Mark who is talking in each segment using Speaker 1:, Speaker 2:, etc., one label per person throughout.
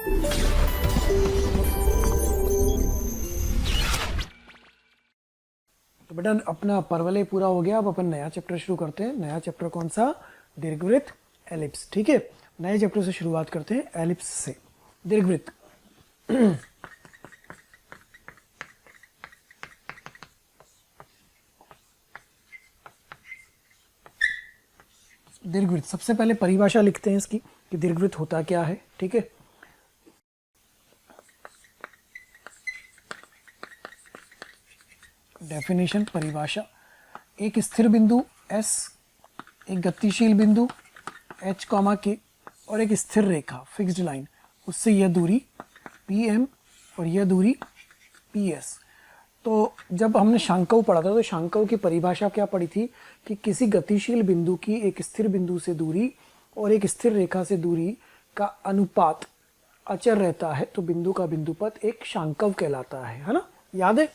Speaker 1: तो बेटा अपना परवलय पूरा हो गया। अब अपन नया चैप्टर शुरू करते हैं। नया चैप्टर कौन सा? दीर्घवृत्त, एलिप्स। ठीक है, नए चैप्टर से शुरुआत करते हैं, एलिप्स से। दीर्घवृत्त। दीर्घवृत्त, सबसे पहले परिभाषा लिखते हैं इसकी कि दीर्घवृत्त होता क्या है। ठीक है, डेफिनेशन, परिभाषा। एक स्थिर बिंदु S, एक गतिशील बिंदु H, K और एक स्थिर रेखा फिक्स्ड लाइन, उससे यह दूरी PM और यह दूरी PS। तो जब हमने शांकव पढ़ा था तो शांकव की परिभाषा क्या पढ़ी थी कि किसी गतिशील बिंदु की एक स्थिर बिंदु से दूरी और एक स्थिर रेखा से दूरी का अनुपात अचर रहता है तो बिंदु का बिंदुपथ एक शांकव कहलाता है ना, याद है?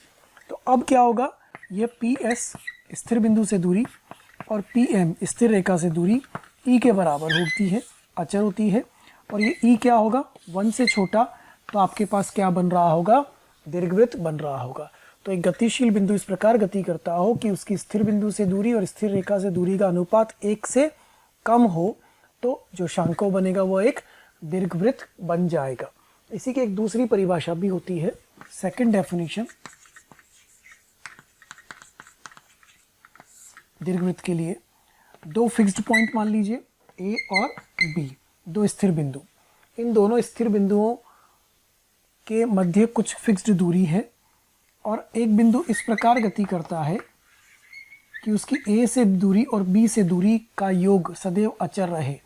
Speaker 1: तो अब क्या होगा, यह PS स्थिर बिंदु से दूरी और PM स्थिर रेखा से दूरी E के बराबर होती है, अचर होती है। और ये E क्या होगा? 1 से छोटा, तो आपके पास क्या बन रहा होगा? दीर्घवृत्त बन रहा होगा। तो एक गतिशील बिंदु इस प्रकार गति करता हो कि उसकी स्थिर बिंदु से दूरी और स्थिर रेखा से दूरी का अनुपात 1 से कम हो, तो जो शांकव बनेगा वो एक दीर्घवृत्त बन जाएगा। इसी की एक दूसरी परिभाषा भी होती है, सेकंड डेफिनेशन दीर्घवृत्त के लिए। दो फिक्स्ड पॉइंट मान लीजिए A और B, दो स्थिर बिंदु। इन दोनों स्थिर बिंदुओं के मध्य कुछ फिक्स्ड दूरी है और एक बिंदु इस प्रकार गति करता है कि उसकी A से दूरी और B से दूरी का योग सदैव अचर रहे।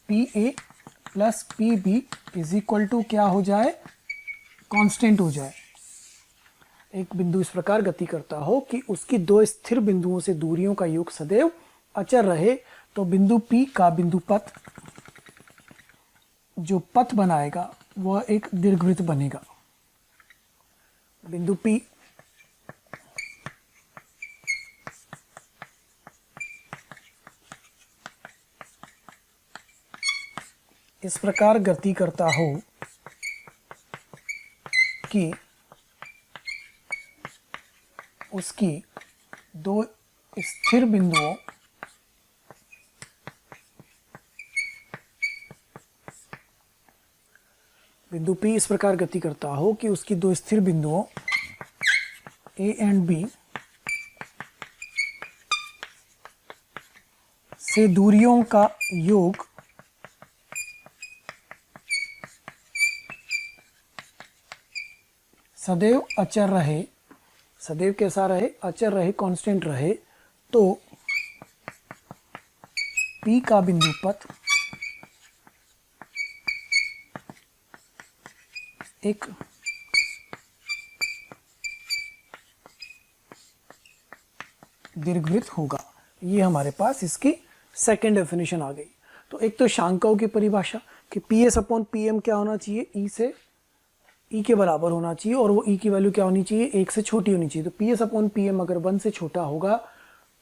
Speaker 1: PA plus PB is equal to क्या हो जाए? कांस्टेंट हो जाए। एक बिंदु इस प्रकार गति करता हो कि उसकी दो स्थिर बिंदुओं से दूरियों का योग सदैव अचर रहे, तो बिंदु P का बिंदुपथ जो पथ बनाएगा वह एक दीर्घवृत्त बनेगा। बिंदु P इस प्रकार गति करता हो कि उसकी दो स्थिर बिंदुओं बिंदु P इस प्रकार गति करता हो कि उसकी दो स्थिर बिंदुओं A एंड B से दूरियों का योग सदैव अचर रहे। सदैव कैसा रहे? अचर रहे, कांस्टेंट रहे। तो P का बिंदुपथ एक दीर्घवृत्त होगा। ये हमारे पास इसकी सेकंड डेफिनेशन आ गई। तो एक तो शांकव की परिभाषा कि PS अपॉन PM क्या होना चाहिए? E से E के बराबर होना चाहिए और वो E की वैल्यू क्या होनी चाहिए? 1 से छोटी होनी चाहिए। तो PS अपॉन PM अगर 1 से छोटा होगा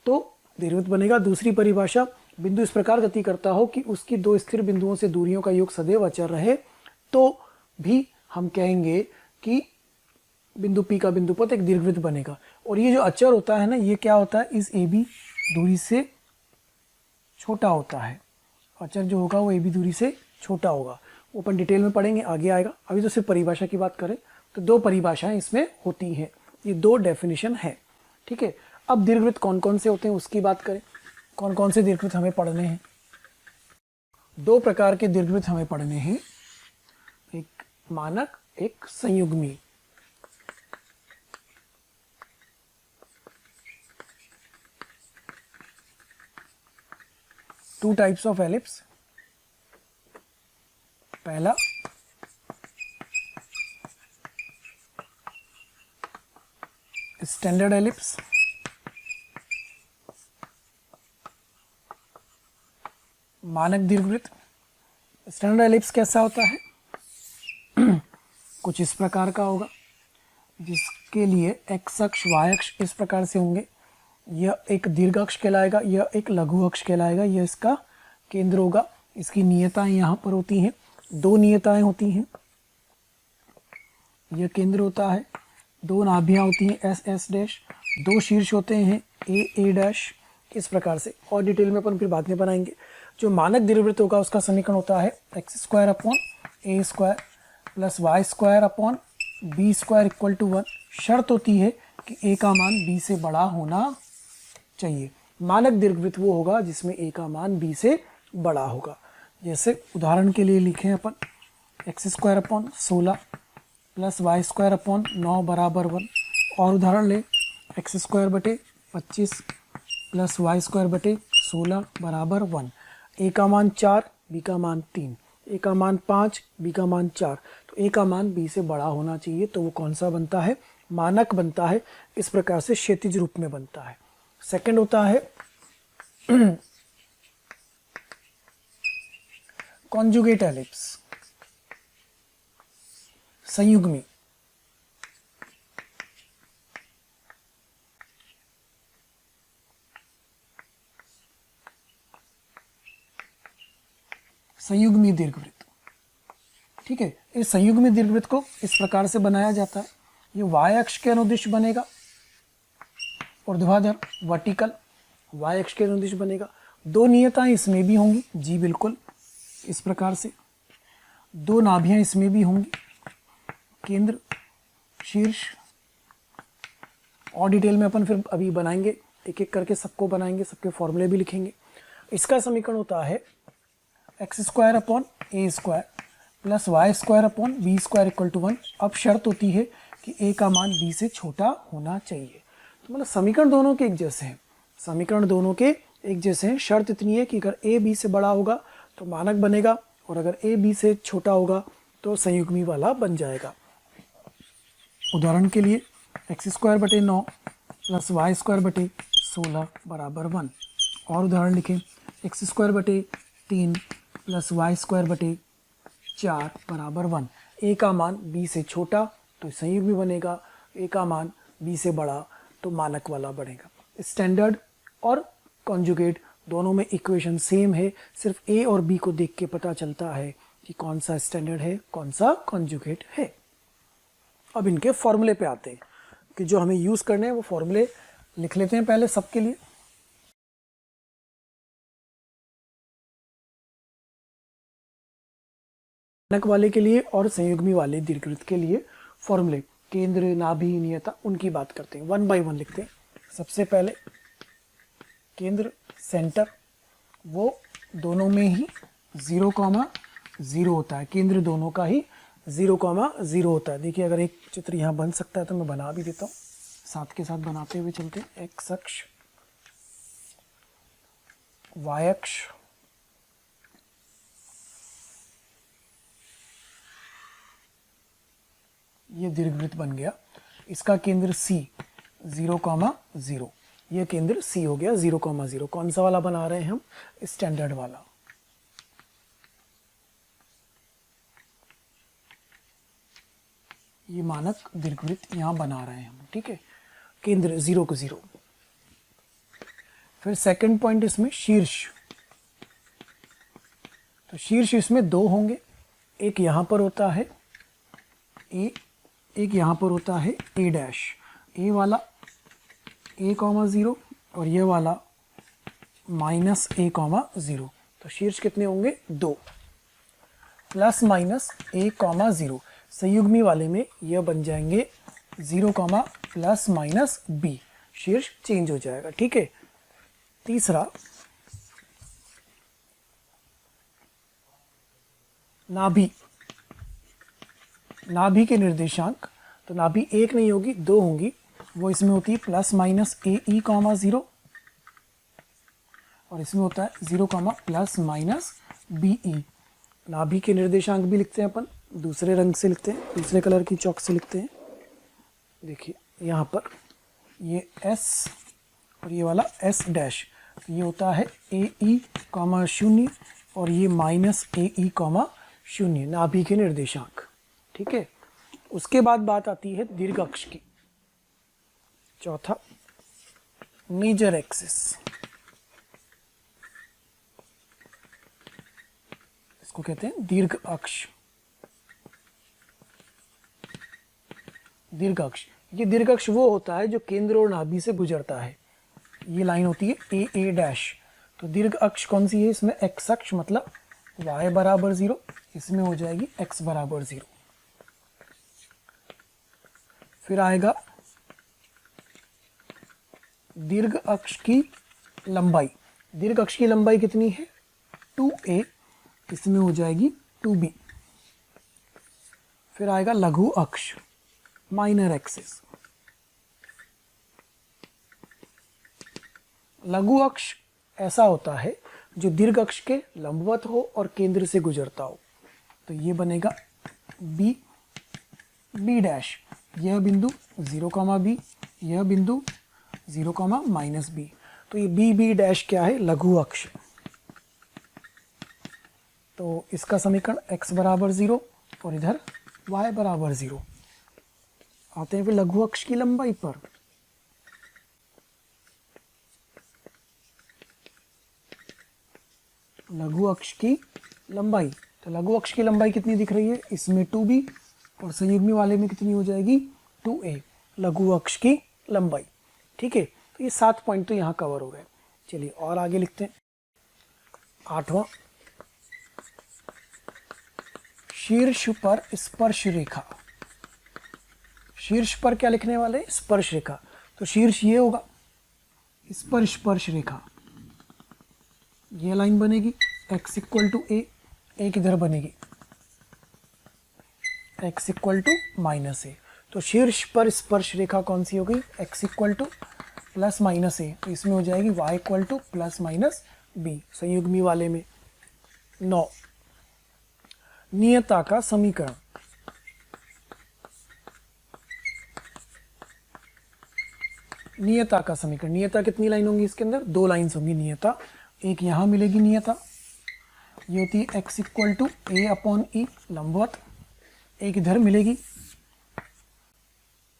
Speaker 1: तो दीर्घवृत्त बनेगा। दूसरी परिभाषा, बिंदु इस प्रकार गति करता हो कि उसकी दो स्थिर बिंदुओं से दूरियों का योग सदैव अचर रहे, तो भी हम कहेंगे कि बिंदु P का बिंदुपथ एक दीर्घवृत्त बनेगा। और ये जो अचर होता है ना, ये क्या होता है? इस AB दूरी से छोटा होता है। अचर जो होगा वो AB दूरी से छोटा होगा। अपन डिटेल में पढ़ेंगे, आगे आएगा। अभी तो सिर्फ परिभाषा की बात करें तो दो परिभाषाएं इसमें होती हैं। ये दो डेफिनेशन है। ठीक है, अब दीर्घवृत्त कौन कौन से होते हैं उसकी बात करें। कौन कौन से दीर्घवृत्त हमें पढ़ने हैं? दो प्रकार के दीर्घवृत्त हमें पढ़ने हैं, एक मानक, एक संयुग्मी। Two types of ellipse. पहला स्टैंडर्ड एलिप्स, मानक दीर्घवृत्त। स्टैंडर्ड एलिप्स कैसा होता है? कुछ इस प्रकार का होगा, जिसके लिए एक्स अक्ष, वाई अक्ष इस प्रकार से होंगे। यह एक दीर्घ अक्ष कहलाएगा, यह एक लघु अक्ष कहलाएगा। यह इसका केंद्र होगा। इसकी नियताएं यहाँ पर होती हैं। दो नियताएं होती हैं, यह केंद्र होता है, दो नाभियां होती हैं एस एस डैश, दो शीर्ष होते हैं ए ए डैश। इस प्रकार से और डिटेल में अपन फिर बाद में बनाएंगे। जो मानक दीर्घवृत्त होगा उसका समीकरण होता है x square upon A square plus Y square upon b square equal to 1। शर्त होती है कि ए का मान बी से बड़ा होना चाहिए। मानक दीर्घवृत्त वो होगा जिसमें ए का मान बी से बड़ा होगा। जैसे उदाहरण के लिए लिखें अपन X square upon 16 plus Y square upon 9 बराबर 1। और उदाहरण लें एक्स स्क्वायर बटे 25 प्लस वाई स्क्वायर बटे 16 बराबर 1। ए का मान 4, बी का मान 3, ए का मान 5, बी का मान 4। तो ए का मान बी से बड़ा होना चाहिए। तो वो कौन सा बनता है? मानक बनता है। इस प्रकार से क्षैतिज रूप में बनता है। सेकंड होता है कॉन्जुगेट एलिप्स, संयुग्मी। संयुग्मी दीर्घवृत्त, ठीक है। इस संयुग्मी दीर्घवृत्त को इस प्रकार से बनाया जाता है। ये वाई अक्ष के अनुदिश बनेगा, ऊर्ध्वाधर वर्टिकल वाई अक्ष के अनुदिश बनेगा। दो नियताएं इसमें भी होंगी, जी बिल्कुल इस प्रकार से। दो नाभियां इसमें भी होंगी, केंद्र शीर्ष। और डिटेल में अपन फिर अभी बनाएंगे, एक एक करके सबको बनाएंगे, सबके फॉर्मूले भी लिखेंगे। इसका समीकरण होता है x square upon A square plus Y square upon b square equal to 1। अब शर्त होती है कि ए का मान बी से छोटा होना चाहिए। तो मतलब समीकरण दोनों के एक जैसे हैं, समीकरण दोनों के एक जैसे हैं। शर्त इतनी है कि अगर ए बी से बड़ा होगा तो मानक बनेगा, और अगर ए बी से छोटा होगा तो संयुग्मी वाला बन जाएगा। उदाहरण के लिए एक्स स्क्वायर बटे 9 प्लस वाई स्क्वायर बटे 16 बराबर 1। और उदाहरण लिखें एक्स स्क्वायर बटे 3 प्लस वाई स्क्वायर बटे 4 बराबर 1। ए का मान बी से छोटा तो संयुग्मी बनेगा, ए का मान बी से बड़ा तो मानक वाला बनेगा। स्टैंडर्ड और कॉन्जुगेट दोनों में इक्वेशन सेम है, सिर्फ ए और बी को देख के पता चलता है कि कौन सा स्टैंडर्ड है, कौन सा कॉन्जुगेट है। अब इनके फॉर्मूले पे आते हैं कि जो हमें यूज़ करने हैं वो फॉर्मूले लिख लेते हैं पहले सबके लिए। मानक वाले के लिए और संयुग्मी वाले दीर्घवृत्त के लिए फॉर्मूले, केंद्र नाभि नियता, उनकी बात करते हैं। 1 बाय 1 लिखते हैं। सबसे पहले केंद्र सेंटर, वो दोनों में ही 0,0 होता है। केंद्र दोनों का ही 0,0 होता है। देखिए अगर एक चित्र यहाँ बन सकता है तो मैं बना भी देता हूँ, साथ के साथ बनाते हुए चलते हैं। एक्स अक्ष, वाई अक्ष, ये दीर्घवृत्त बन गया। इसका केंद्र C 0,0, ये केंद्र C हो गया 0,0। कौन सा वाला बना रहे हैं हम? स्टैंडर्ड वाला। ये मानक दीर्घवृत्त यहाँ बना रहे हैं हम, ठीक है। केंद्र 0,0। फिर सेकंड पॉइंट इसमें शीर्ष, तो शीर्ष इसमें दो होंगे, एक यहाँ पर होता है ए, एक यहाँ पर होता है ए डैश। ए वाला A,0 और ये वाला -A,0। तो शीर्ष कितने होंगे? 2 प्लस माइनस A,0। संयुग्मी वाले में यह बन जाएंगे 0, प्लस माइनस B। शीर्ष चेंज हो जाएगा, ठीक है। तीसरा नाभि, नाभि के निर्देशांक, तो नाभि एक नहीं होगी, दो होंगी। वो इसमें होती है प्लस माइनस AE,0 और इसमें होता है 0, प्लस माइनस BE। नाभि के निर्देशांक भी लिखते हैं अपन, दूसरे रंग से लिखते हैं, दूसरे कलर की चौक से लिखते हैं। देखिए यहाँ पर ये S और ये वाला S डैश, ये होता है AE,0 और ये -AE,0 नाभि के निर्देशांक, ठीक है। उसके बाद बात आती है दीर्घ अक्ष की। चौथा मेजर एक्सिस, इसको कहते हैं दीर्घ अक्ष। दीर्घ अक्ष, ये दीर्घ अक्ष वो होता है जो केंद्र और नाभि से गुजरता है। ये लाइन होती है ए डैश। तो दीर्घ अक्ष कौन सी है? इसमें एक्स अक्ष मतलब y बराबर 0, इसमें हो जाएगी x बराबर 0। फिर आएगा दीर्घ अक्ष की लंबाई। दीर्घ अक्ष की लंबाई कितनी है? 2a, इसमें हो जाएगी 2b। फिर आएगा लघु अक्ष, माइनर एक्सिस। लघु अक्ष ऐसा होता है जो दीर्घ अक्ष के लंबवत हो और केंद्र से गुजरता हो। तो ये बनेगा b डैश, यह बिंदु 0, b, यह बिंदु 0, -b। तो ये b डैश क्या है? लघु अक्ष। तो इसका समीकरण x बराबर 0 और इधर y बराबर 0। आते हैं फिर लघु अक्ष की लंबाई पर। लघु अक्ष की लंबाई, तो लघु अक्ष की लंबाई कितनी दिख रही है? इसमें 2b और संयुग्मी वाले में कितनी हो जाएगी? 2a, लघु अक्ष की लंबाई। ठीक है, तो ये 7 पॉइंट तो यहाँ कवर हो गए। चलिए और आगे लिखते हैं। 8वां, शीर्ष पर स्पर्श रेखा। शीर्ष पर क्या लिखने वाले? स्पर्श रेखा। तो शीर्ष ये होगा, इस पर स्पर्श रेखा, ये लाइन बनेगी x इक्वल टू ए, एक इधर बनेगी x इक्वल टू -a। तो शीर्ष पर स्पर्श रेखा कौन सी हो गई? x equal to +-a। तो इसमें हो जाएगी y इक्वल टू +-b, संयुग्मी वाले में। 9, नियता का समीकरण। नियता का समीकरण, नियता कितनी लाइन होंगी इसके अंदर? 2 लाइन्स होंगी नियता। एक यहाँ मिलेगी नियता, ये होती है x इक्वल टू a/e लंबवत। एक इधर मिलेगी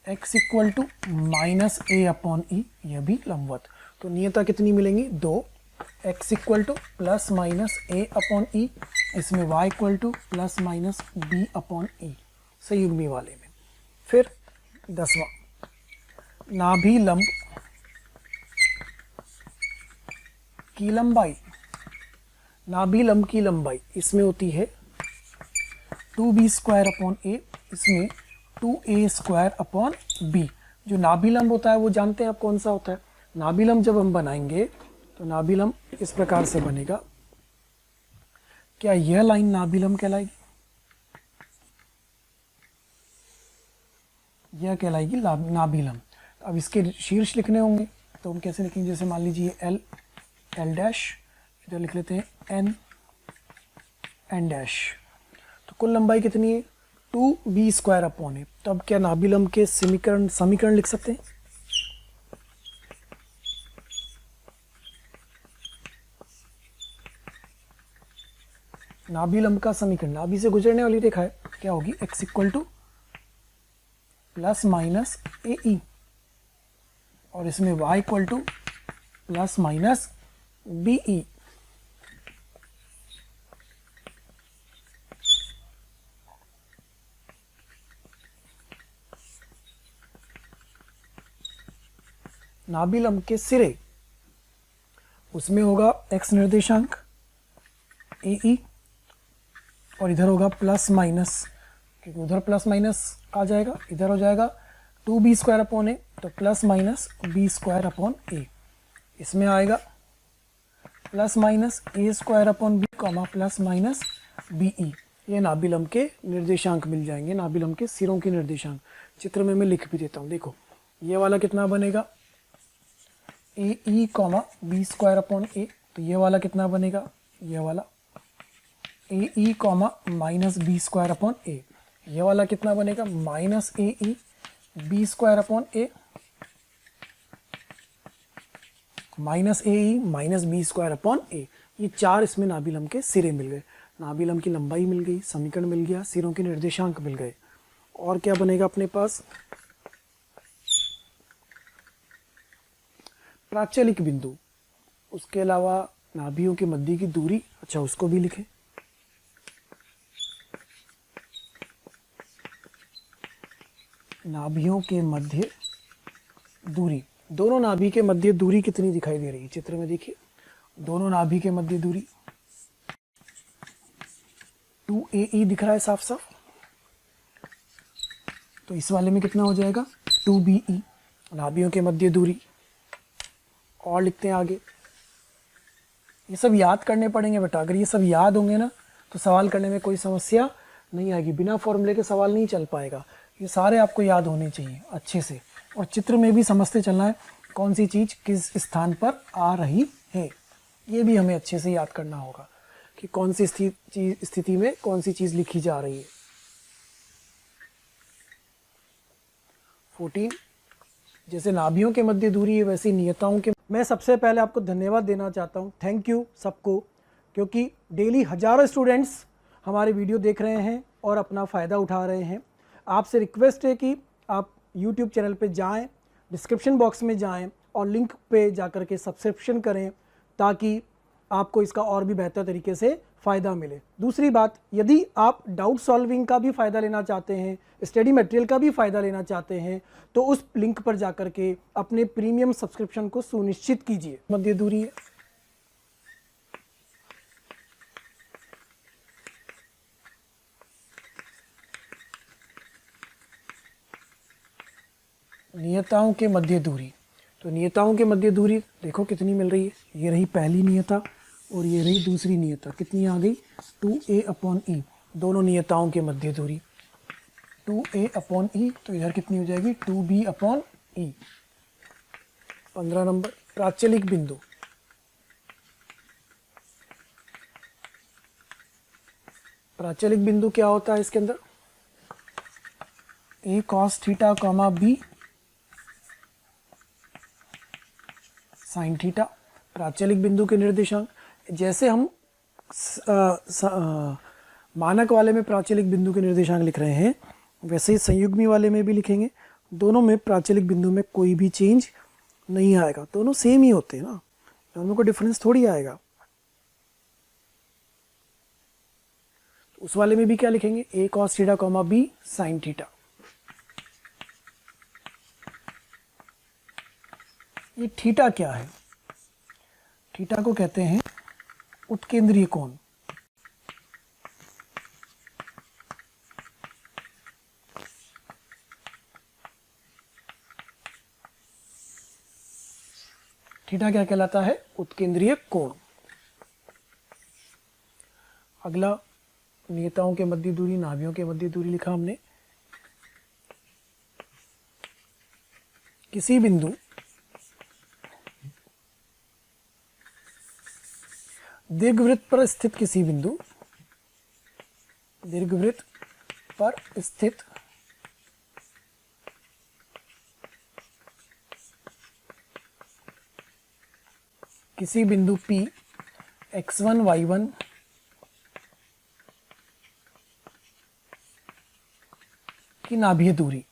Speaker 1: x इक्वल टू -a/e, यह भी लंबवत। तो नियता कितनी मिलेंगी? 2, x इक्वल टू +-a/e, इसमें y इक्वल टू +-b/e, संयुग्मी वाले में। फिर 10वां, नाभि लंब की लंबाई। नाभि लंब की लंबाई इसमें होती है 2b²/a, इसमें 2a²/b। जो नाभि लंब होता है वो जानते हैं आप कौन सा होता है? नाभि लंब जब हम बनाएंगे तो नाभि लंब इस प्रकार से बनेगा। क्या यह लाइन नाभि लंब कहलाएगी? यह कहलाएगी नाभि लंब। अब इसके शीर्ष लिखने होंगे तो हम कैसे लिखेंगे? जैसे मान लीजिए L डैश, इधर लिख लेते हैं N डैश। तो कुल लंबाई कितनी है? 2b²/a। तो अब क्या नाभि लंब के समीकरण लिख सकते हैं? नाभि लंब का समीकरण, नाभि से गुजरने वाली रेखा है, क्या होगी? x इक्वल टू +-ae और इसमें y इक्वल टू +-be। नाभि लंब के सिरे, उसमें होगा x निर्देशांक AE और इधर होगा +-, क्योंकि उधर +- आ जाएगा, इधर हो जाएगा 2b²/a, तो +-b²/a। इसमें आएगा +-a²/b, +-be। ये नाभि लंब के निर्देशांक मिल जाएंगे, नाभि लंब के सिरों के निर्देशांक। चित्र में मैं लिख भी देता हूँ। देखो ये वाला कितना बनेगा? AE, b²/a। तो ये वाला कितना बनेगा? ये वाला AE, -b²/a। ये वाला कितना बनेगा? -AE, b²/a, -AE, -b²/a। ये 4 इसमें नाभि लंब के सिरे मिल गए। नाभि लंब की लंबाई मिल गई, समीकरण मिल गया, सिरों के निर्देशांक मिल गए। और क्या बनेगा अपने पास? प्राचलिक बिंदु, उसके अलावा नाभियों के मध्य की दूरी। अच्छा, उसको भी लिखें। नाभियों के मध्य दूरी, दोनों नाभि के मध्य दूरी कितनी दिखाई दे रही है चित्र में देखिए, दोनों नाभि के मध्य दूरी 2AE दिख रहा है साफ साफ, तो इस वाले में कितना हो जाएगा 2BE, नाभियों के मध्य दूरी। और लिखते हैं आगे, ये सब याद करने पड़ेंगे बेटा, अगर ये सब याद होंगे ना तो सवाल करने में कोई समस्या नहीं आएगी, बिना फॉर्मूले के सवाल नहीं चल पाएगा, ये सारे आपको याद होने चाहिए अच्छे से। और चित्र में भी समझते चलना है कौन सी चीज़ किस स्थान पर आ रही है, ये भी हमें अच्छे से याद करना होगा कि कौन सी स्थिति में कौन सी चीज़ लिखी जा रही है। 14, जैसे नाभियों के मध्य दूरी है वैसे नियताओं के। मैं सबसे पहले आपको धन्यवाद देना चाहता हूँ, थैंक यू सबको, क्योंकि डेली हज़ारों स्टूडेंट्स हमारे वीडियो देख रहे हैं और अपना फ़ायदा उठा रहे हैं। आपसे रिक्वेस्ट है कि आप YouTube चैनल पे जाएं, डिस्क्रिप्शन बॉक्स में जाएं और लिंक पे जाकर के सब्सक्रिप्शन करें ताकि आपको इसका और भी बेहतर तरीके से फ़ायदा मिले। दूसरी बात, यदि आप डाउट सॉल्विंग का भी फ़ायदा लेना चाहते हैं, स्टडी मटेरियल का भी फ़ायदा लेना चाहते हैं, तो उस लिंक पर जाकर के अपने प्रीमियम सब्सक्रिप्शन को सुनिश्चित कीजिए। मध्य दूरी है, नियताओं के मध्य दूरी, तो नियताओं के मध्य दूरी देखो कितनी मिल रही है, ये रही पहली नियता और ये रही दूसरी नियता, कितनी आ गई 2A/E, दोनों नियताओं के मध्य दूरी 2A/E, तो इधर कितनी हो जाएगी 2B/E। 15 नंबर, प्राचलिक बिंदु, प्राचलिक बिंदु क्या होता है इसके अंदर, A cos theta comma B sine theta, प्राचलिक बिंदु के निर्देशांक। जैसे हम मानक वाले में प्राचलिक बिंदु के निर्देशांक लिख रहे हैं वैसे ही संयुग्मी वाले में भी लिखेंगे, दोनों में प्राचलिक बिंदु में कोई भी चेंज नहीं आएगा, दोनों सेम ही होते हैं ना, दोनों को डिफरेंस थोड़ी आएगा। उस वाले में भी क्या लिखेंगे, A cos theta comma B sine theta. ये थीटा क्या है, थीटा को कहते हैं उत्केंद्रीय कोण। थीटा क्या कहलाता है, उत्केंद्रीय कोण। अगला, नियताओं के मध्य दूरी, नाभियों के मध्य दूरी लिखा हमने। किसी बिंदु दीर्घवृत्त पर स्थित, किसी बिंदु दीर्घवृत्त पर स्थित किसी बिंदु P x1 y1 की नाभीय दूरी,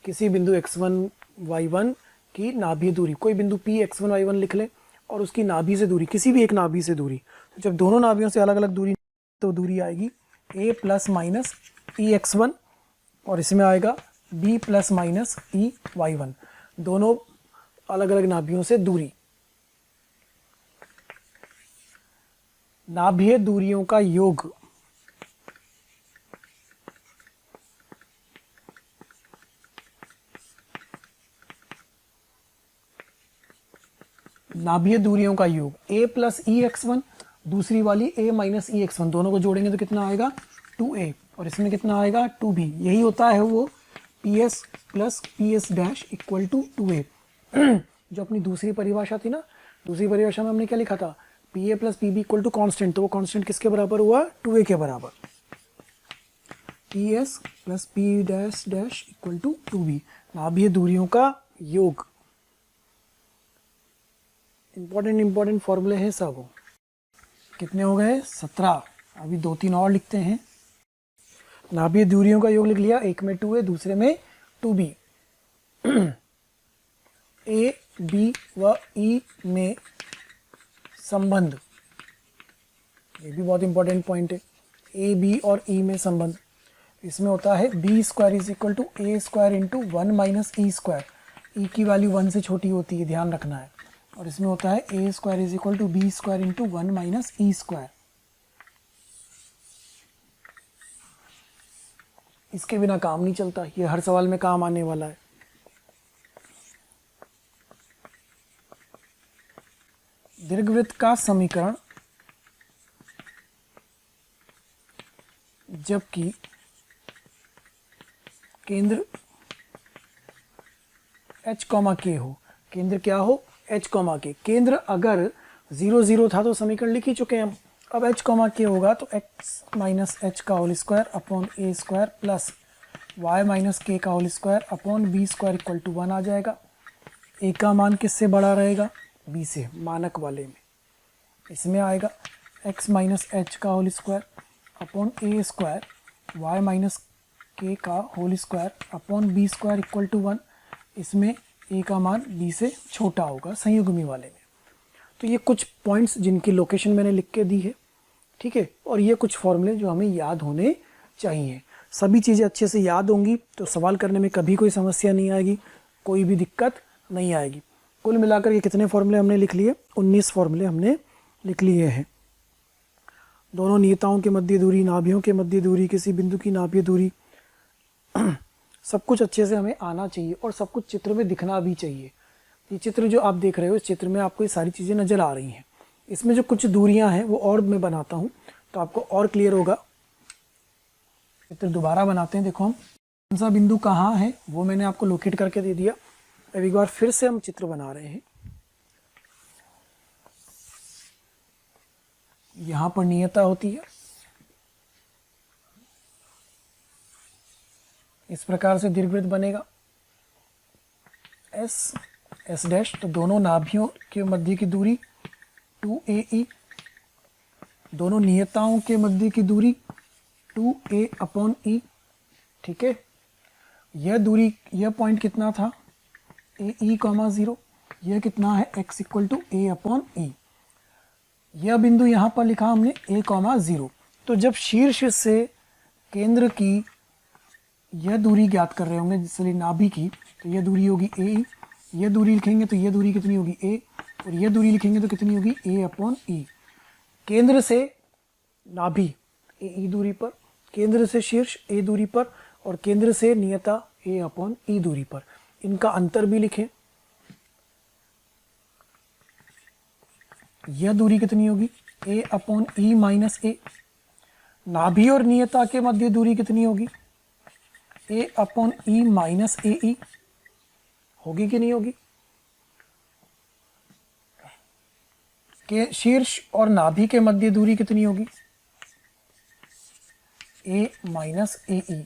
Speaker 1: किसी बिंदु x1 y1 की नाभीय दूरी, कोई बिंदु P x1 y1 लिख ले और उसकी नाभि से दूरी, किसी भी एक नाभि से दूरी, तो जब दोनों नाभियों से अलग अलग दूरी तो दूरी आएगी a plus minus E x1 और इसमें आएगा b प्लस माइनस ई y1, दोनों अलग अलग नाभियों से दूरी। नाभीय दूरियों का योग नाभीय दूरियों का योग a प्लस ई x1, दूसरी वाली a माइनस ई x1, दोनों को जोड़ेंगे तो कितना आएगा 2a और इसमें कितना आएगा 2b। यही होता है वो ps plus ps dash equal to 2a। जो अपनी दूसरी परिभाषा थी ना, दूसरी परिभाषा में हमने क्या लिखा था, pa plus pb equal to constant, तो वो कॉन्स्टेंट किसके बराबर हुआ 2a के बराबर। ps plus p dash dash equal to 2b, नाभीय दूरियों का योग। इंपॉर्टेंट फॉर्मूले हैं सब। कितने हो गए 17, अभी 2-3 और लिखते हैं। नाभीय दूरियों का योग लिख लिया, एक में 2 है, दूसरे में 2b। a b व e में संबंध, ये भी बहुत इंपॉर्टेंट पॉइंट है, a b और e में संबंध। इसमें होता है B square is equal to A square into 1 minus E square. E की वैल्यू 1 से छोटी होती है, ध्यान रखना है। और इसमें होता है A square is equal to B square into 1 minus E square. इसके बिना काम नहीं चलता, ये हर सवाल में काम आने वाला है। दीर्घवृत्त का समीकरण जबकि केंद्र h कॉमा के हो, केंद्र क्या हो, h कॉमा के। केंद्र अगर 0 0 था तो समीकरण लिख ही चुके हैं हम। अब h कॉमा के होगा तो x माइनस एच का होल स्क्वायर अपॉन ए square plus y minus k का whole square upon b square equal to 1 आ जाएगा। a का मान किससे बड़ा रहेगा, b से, मानक वाले में। इसमें आएगा x माइनस एच का होल स्क्वायर अपॉन ए स्क्वायर y माइनस के का whole square upon b square equal to 1। इसमें a का मान b से छोटा होगा संयुग्मी वाले में। तो ये कुछ पॉइंट्स जिनकी लोकेशन मैंने लिख के दी है, ठीक है। और ये कुछ फॉर्मूले जो हमें याद होने चाहिए। सभी चीज़ें अच्छे से याद होंगी तो सवाल करने में कभी कोई समस्या नहीं आएगी, कोई भी दिक्कत नहीं आएगी। कुल मिलाकर ये कितने फॉर्मूले हमने लिख लिए, 19 फॉर्मूले हमने लिख लिए हैं। दोनों नियताओं के मध्य दूरी, नाभियों के मध्य दूरी, किसी बिंदु की नाभीय दूरी, सब कुछ अच्छे से हमें आना चाहिए और सब कुछ चित्र में दिखना भी चाहिए। ये चित्र जो आप देख रहे हो, इस चित्र में आपको ये सारी चीज़ें नज़र आ रही हैं। इसमें जो कुछ दूरियां हैं वो और मैं बनाता हूँ तो आपको और क्लियर होगा। चित्र दोबारा बनाते हैं। देखो हम कौन सा बिंदु कहाँ है वो मैंने आपको लोकेट करके दे दिया। अब एक बार फिर से हम चित्र बना रहे हैं। यहाँ पर नियता होती है, इस प्रकार से दीर्घवृत्त बनेगा एस एस डैश। तो दोनों नाभियों के मध्य की दूरी 2ae, दोनों नियताओं के मध्य की दूरी 2a अपॉन ई, ठीक है। यह दूरी, यह पॉइंट कितना था, ae कॉमा 0, यह कितना है x equal to a upon E. यह बिंदु यहाँ पर लिखा हमने a कॉमा 0। तो जब शीर्ष से केंद्र की यह दूरी ज्ञात कर रहे होंगे, जिससे नाभि की, तो यह दूरी होगी ए। यह दूरी लिखेंगे तो यह दूरी कितनी होगी ए, और यह दूरी लिखेंगे तो कितनी होगी ए अपॉन ई। केंद्र से नाभि ए दूरी पर, केंद्र से शीर्ष ए दूरी पर, और केंद्र से नियता ए अपॉन ई दूरी पर। इनका अंतर भी लिखें। यह दूरी कितनी होगी ए अपॉन ई माइनस ए। नाभि और नियता के मध्य दूरी कितनी होगी ए अपॉन ई माइनस ए ई। होगी कि नहीं होगी। के शीर्ष और नाभि के मध्य दूरी कितनी होगी ए माइनस ए ई।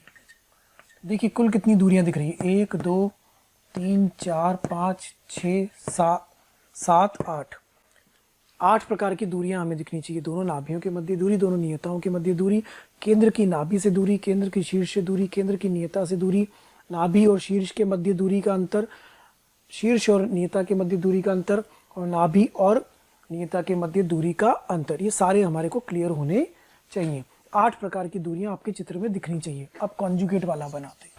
Speaker 1: देखिए कुल कितनी दूरियां दिख रही है, 1 2 3 4 5 6 7 8। 8 प्रकार की दूरियां हमें दिखनी चाहिए। दोनों नाभियों के मध्य दूरी, दोनों नियताओं के मध्य दूरी, केंद्र की नाभि से दूरी, केंद्र की शीर्ष से दूरी, केंद्र की नियता से दूरी, नाभि और शीर्ष के मध्य दूरी का अंतर, शीर्ष और नियता के मध्य दूरी का अंतर, और नाभि और नियता के मध्य दूरी का अंतर। ये सारे हमारे को क्लियर होने चाहिए। 8 प्रकार की दूरियां आपके चित्र में दिखनी चाहिए। अब कॉन्जुगेट वाला बनाते हैं,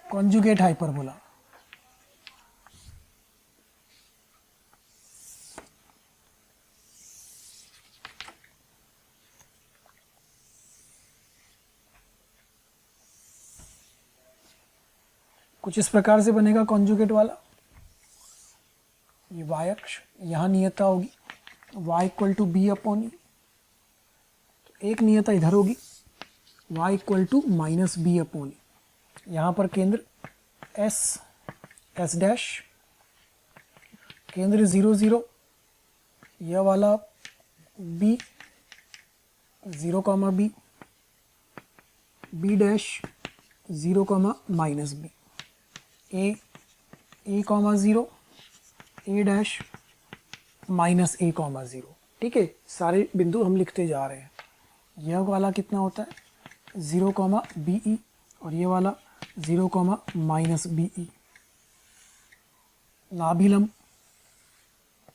Speaker 1: कॉन्जुगेट हाइपरबोला। कुछ इस प्रकार से बनेगा कॉन्जुगेट वाला। ये y अक्ष, यहाँ नियता होगी y equal to B upon E. तो एक नियता इधर होगी y equal to minus B upon E. यहाँ पर केंद्र s s डैश, केंद्र 0 0, यह वाला b 0 comma b, b dash 0 comma minus b, ए कॉमा 0, ए डैश माइनस ए कॉमा 0। ठीक है, सारे बिंदु हम लिखते जा रहे हैं। यह वाला कितना होता है 0 कॉमा बी ई, और ये वाला 0 कॉमा माइनस बी ई। नाभिलंब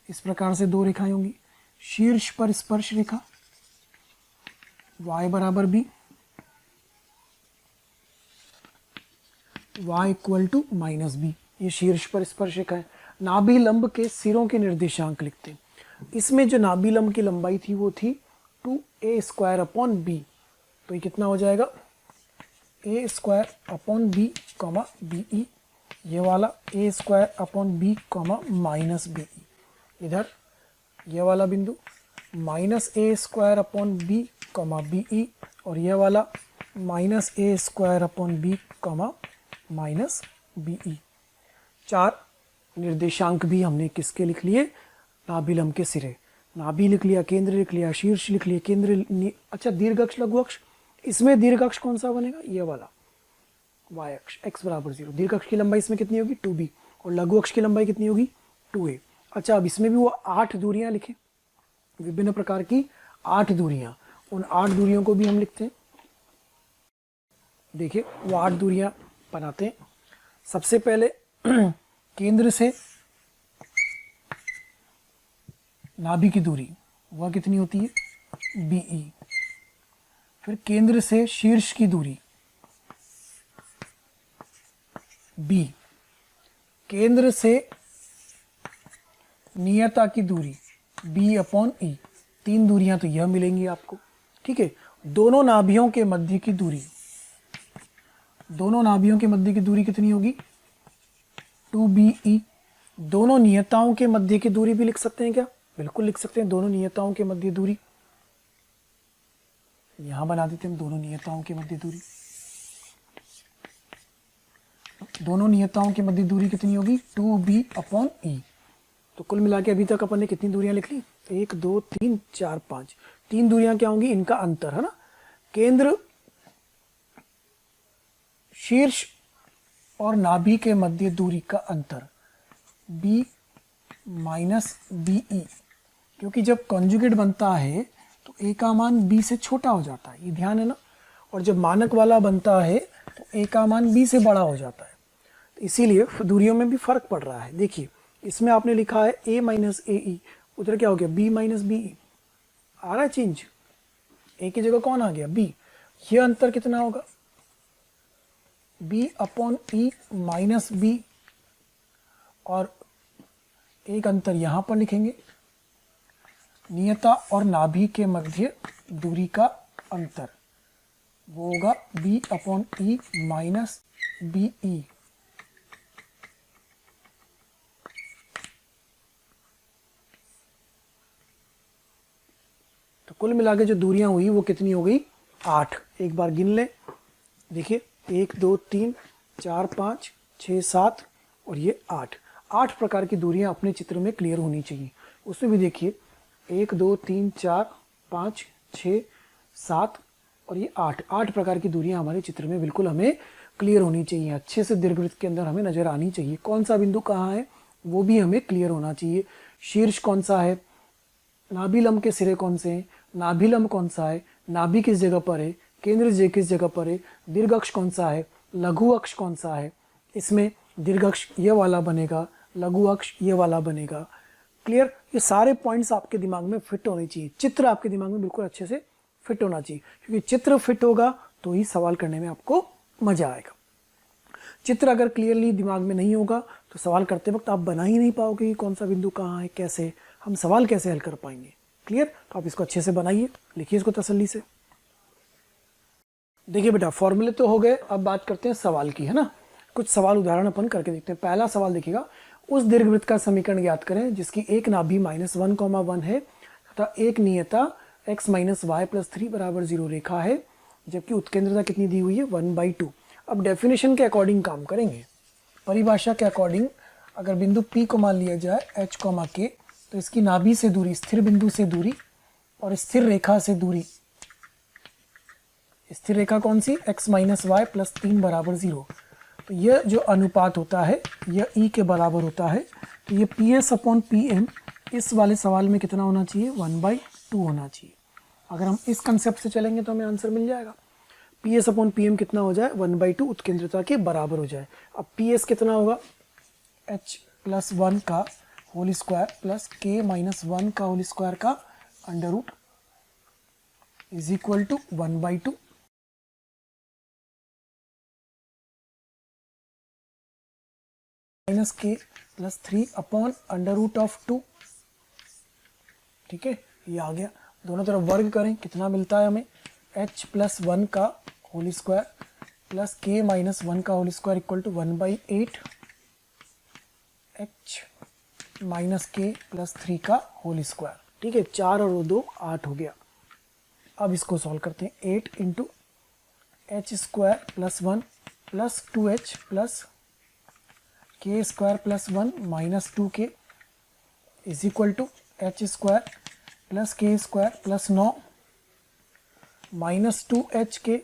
Speaker 1: इस प्रकार से 2 रेखाएं होंगी। शीर्ष पर स्पर्श रेखा y बराबर b, y equal to minus b, ये शीर्ष पर स्पर्शरेखा है। नाभि लंब के सिरों के निर्देशांक लिखते हैं। इसमें जो नाभि लंब की लंबाई थी वो थी 2a² अपॉन बी, तो ये कितना हो जाएगा a² upon b comma b e, ये वाला a² upon b comma minus b e, इधर ये वाला बिंदु -a² upon b comma b e, और ये वाला -a² upon b comma minus b e. 4 निर्देशांक भी हमने किसके लिख लिए, नाभि लंब के सिरे। नाभि लिख लिया, केंद्र लिख लिया, शीर्ष लिख लिया, केंद्र। अच्छा, दीर्घ अक्ष लघु अक्ष, इसमें दीर्घ अक्ष कौन सा बनेगा, ये वाला y अक्ष x बराबर 0। दीर्घ अक्ष की लंबाई इसमें कितनी होगी 2b, और लघु अक्ष की लंबाई कितनी होगी 2a। अच्छा, अब इसमें भी वो 8 दूरियां लिखें, विभिन्न प्रकार की 8 दूरियां, उन 8 दूरियों को भी हम लिखते हैं। देखिए वो 8 दूरियां बनाते हैं। सबसे पहले केंद्र से नाभि की दूरी वह कितनी होती है BE। फिर केंद्र से शीर्ष की दूरी B, केंद्र से नियता की दूरी B अपॉन E, 3 दूरियां तो यह मिलेंगी आपको, ठीक है। दोनों नाभियों के मध्य की दूरी, दोनों नाभियों के मध्य की दूरी कितनी होगी 2BE। दोनों नियताओं के मध्य की दूरी भी लिख सकते हैं क्या, बिल्कुल लिख सकते हैं। दोनों नियताओं के मध्य दूरी यहां बना देते हैं, दोनों नियताओं के मध्य दूरी, दोनों नियताओं के मध्य दूरी कितनी होगी 2B अपॉन E। तो कुल मिला के अभी तक अपन ने कितनी दूरियां लिख ली, 1 2 3 4 5। 3 दूरियां क्या होंगी, इनका अंतर है ना। केंद्र शीर्ष और नाभि के मध्य दूरी का अंतर B माइनस BE, क्योंकि जब कॉन्जुगेट बनता है तो A का मान B से छोटा हो जाता है, ये ध्यान है ना। और जब मानक वाला बनता है तो A का मान B से बड़ा हो जाता है, तो इसीलिए दूरियों में भी फर्क पड़ रहा है। देखिए इसमें आपने लिखा है A माइनस AE, उधर क्या हो गया B माइनस BE, आ रहा है चेंज, A की जगह कौन आ गया B। यह अंतर कितना होगा B upon E minus B, और एक अंतर यहां पर लिखेंगे, नियता और नाभि के मध्य दूरी का अंतर वो होगा B upon E minus BE। तो कुल मिला के जो दूरियां हुई वो कितनी हो गई 8। एक बार गिन ले, देखिए 1 2 3 4 5 6 7 और ये 8 प्रकार की दूरियां अपने चित्र में क्लियर होनी चाहिए। उसमें भी देखिए 1 2 3 4 5 6 7 और ये 8 प्रकार की दूरियां हमारे चित्र में बिल्कुल हमें क्लियर होनी चाहिए, अच्छे से दीर्घवृत्त के अंदर हमें नजर आनी चाहिए। कौन सा बिंदु कहाँ है वो भी हमें क्लियर होना चाहिए, शीर्ष कौन सा है, नाभि लंब के सिरे कौन से हैं, नाभि लंब कौन सा है, नाभि किस जगह पर है, केंद्र किस जगह पर है, दीर्घ अक्ष कौन सा है, लघु अक्ष कौन सा है। इसमें दीर्घ अक्ष ये वाला बनेगा, लघु अक्ष ये वाला बनेगा। क्लियर, ये सारे पॉइंट्स आपके दिमाग में फिट होने चाहिए, चित्र आपके दिमाग में बिल्कुल अच्छे से फिट होना चाहिए, क्योंकि चित्र फिट होगा तो ही सवाल करने में आपको मजा आएगा। चित्र अगर क्लियरली दिमाग में नहीं होगा तो सवाल करते वक्त आप बना ही नहीं पाओगे कि कौन सा बिंदु कहाँ है, कैसे हम सवाल कैसे हल कर पाएंगे। क्लियर, तो आप इसको अच्छे से बनाइए, लिखिए इसको तसल्ली से। देखिए बेटा फॉर्मूले तो हो गए, अब बात करते हैं सवाल की, है ना। कुछ सवाल उदाहरण अपन करके देखते हैं। पहला सवाल देखिएगा, उस दीर्घवृत्त का समीकरण ज्ञात करें जिसकी एक नाभि -1,1 है तथा एक नियता x माइनस वाई प्लस 3 बराबर 0 रेखा है, जबकि उत्केंद्रता कितनी दी हुई है 1/2। अब डेफिनेशन के अकॉर्डिंग काम करेंगे, परिभाषा के अकॉर्डिंग। अगर बिंदु P को मान लिया जाए h, K, तो इसकी नाभि से दूरी, स्थिर बिंदु से दूरी और स्थिर रेखा से दूरी, स्थिर रेखा कौन सी x माइनस वाई प्लस 3 बराबर 0, तो यह जो अनुपात होता है यह E के बराबर होता है। तो ये PS अपॉन PM इस वाले सवाल में कितना होना चाहिए 1/2 होना चाहिए। अगर हम इस कंसेप्ट से चलेंगे तो हमें आंसर मिल जाएगा। PS अपॉन PM कितना हो जाए 1/2 उत्केंद्रता के बराबर हो जाए। अब PS कितना होगा h प्लस 1 का whole square plus K minus 1 का होल स्क्वायर का under root is equal to 1/2। Minus के plus 3 upon under root of 2। ठीक है, ये आ गया। दोनों तरफ वर्ग करें, कितना मिलता है हमें, h प्लस 1 का whole square plus k minus 1 का whole square equal to 1/8 h minus के प्लस 3 का होल स्क्वायर। ठीक है, 4 और 2 8 हो गया। अब इसको सॉल्व करते हैं। 8 into H square plus 1 plus 2h plus K square plus 1 minus 2k is equal to H square plus K square plus 9 minus 2h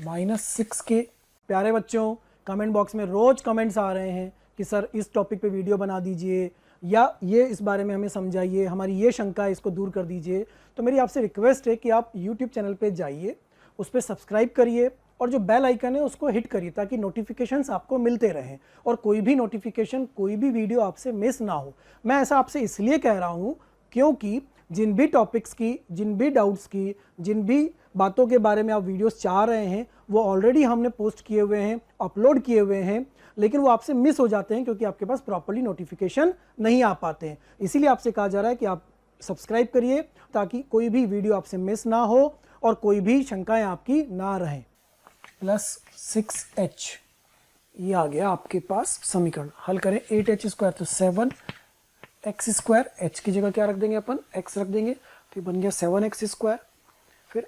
Speaker 1: minus 6k। प्यारे बच्चों, कमेंट बॉक्स में रोज़ कमेंट्स आ रहे हैं कि सर इस टॉपिक पे वीडियो बना दीजिए या ये इस बारे में हमें समझाइए, हमारी ये शंका है इसको दूर कर दीजिए। तो मेरी आपसे रिक्वेस्ट है कि आप YouTube चैनल पे जाइए, उस पर सब्सक्राइब करिए और जो बेल आइकन है उसको हिट करिए ताकि नोटिफिकेशंस आपको मिलते रहें और कोई भी नोटिफिकेशन, कोई भी वीडियो आपसे मिस ना हो। मैं ऐसा आपसे इसलिए कह रहा हूँ क्योंकि जिन भी टॉपिक्स की, जिन भी डाउट्स की, जिन भी बातों के बारे में आप वीडियोस चाह रहे हैं वो ऑलरेडी हमने पोस्ट किए हुए हैं, अपलोड किए हुए हैं, लेकिन वो आपसे मिस हो जाते हैं क्योंकि आपके पास प्रॉपर्ली नोटिफिकेशन नहीं आ पाते हैं। इसीलिए आपसे कहा जा रहा है कि आप सब्सक्राइब करिए ताकि कोई भी वीडियो आपसे मिस ना हो और कोई भी शंकाएं आपकी ना रहें। प्लस 6h, ये आ गया आपके पास समीकरण। हल करें। 8h स्क्वायर तो 7x स्क्वायर, h की जगह क्या रख देंगे अपन, x रख देंगे, तो ये बन गया 7x स्क्वायर। फिर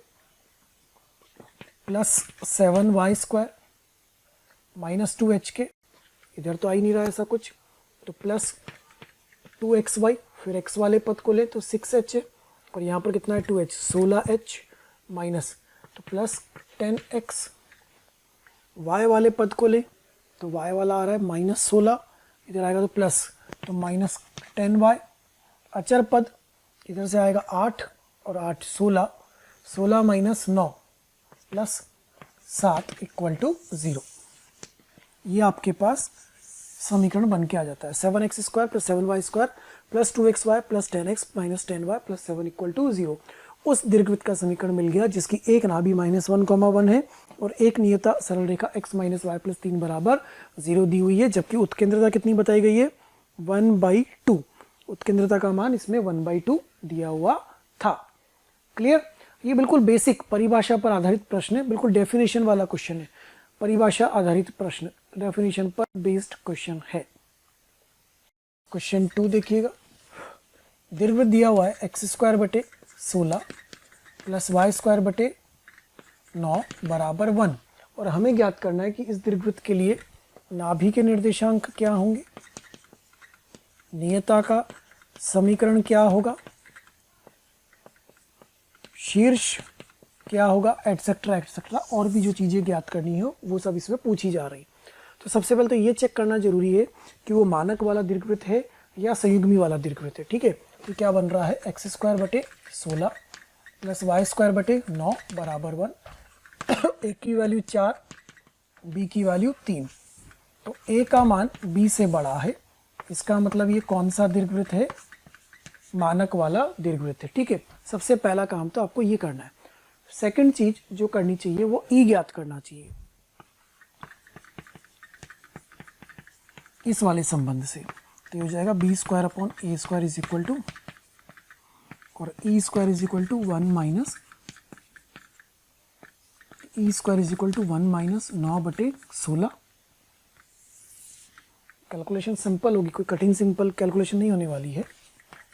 Speaker 1: plus 7y square minus 2h, इधर तो आ ही नहीं रहा ऐसा कुछ, तो प्लस 2xy। फिर x वाले पद को ले तो 6h है और यहाँ पर कितना है 2h, 16h माइनस, तो प्लस 10x। y वाले पद को ले तो y वाला आ रहा है माइनस 16, इधर आएगा तो प्लस, तो माइनस 10y। अचर पद इधर से आएगा 8 और 8 16, 16 माइनस 9 प्लस 7 इक्वल टू 0। ये आपके पास समीकरण बन के आ जाता है। 7x square plus 7y square plus 2xy plus 10x minus 10y plus 7 equal to 0। उस दीर्घवृत्त का समीकरण मिल गया जिसकी एक नाभि -1, 1 है और एक नियता सरल रेखा x माइनस वाई प्लस 3 बराबर 0 दी हुई है, जबकि उत्केंद्रता कितनी बताई गई है, 1/2। उत्केंद्रता का मान इसमें 1/2 दिया हुआ था। क्लियर। ये बिल्कुल बेसिक परिभाषा पर आधारित प्रश्न है, बिल्कुल डेफिनेशन वाला क्वेश्चन है, परिभाषा आधारित प्रश्न, डेफिनेशन पर बेस्ड क्वेश्चन है। क्वेश्चन 2 देखिएगा। दीर्घवृत्त दिया हुआ है x स्क्वायर बटे 16 प्लस वाई स्क्वायर बटे 9 बराबर 1 और हमें ज्ञात करना है कि इस दीर्घवृत्त के लिए नाभि के निर्देशांक क्या होंगे, नियता का समीकरण क्या होगा, शीर्ष क्या होगा, एटसेट्रा एटसेट्रा, और भी जो चीज़ें ज्ञात करनी हो वो सब इसमें पूछी जा रही। तो सबसे पहले तो ये चेक करना जरूरी है कि वो मानक वाला दीर्घवृत्त है या संयुग्मी वाला दीर्घवृत्त है। ठीक है, तो क्या बन रहा है, x स्क्वायर बटे 16 प्लस वाई स्क्वायर बटे 9 बराबर 1। a की वैल्यू 4, b की वैल्यू 3, तो a का मान b से बड़ा है, इसका मतलब ये कौन सा दीर्घवृत्त है, मानक वाला दीर्घवृत्त है। ठीक है, सबसे पहला काम तो आपको ये करना है। सेकंड चीज जो करनी चाहिए वो e ज्ञात करना चाहिए इस वाले संबंध से। तो ये हो जाएगा B square upon A square is equal to, और E square is equal to 1 minus E square is equal to 1 minus 9 बटे 16। कैलकुलेशन सिंपल होगी, कोई कठिन सिंपल कैलकुलेशन नहीं होने वाली है।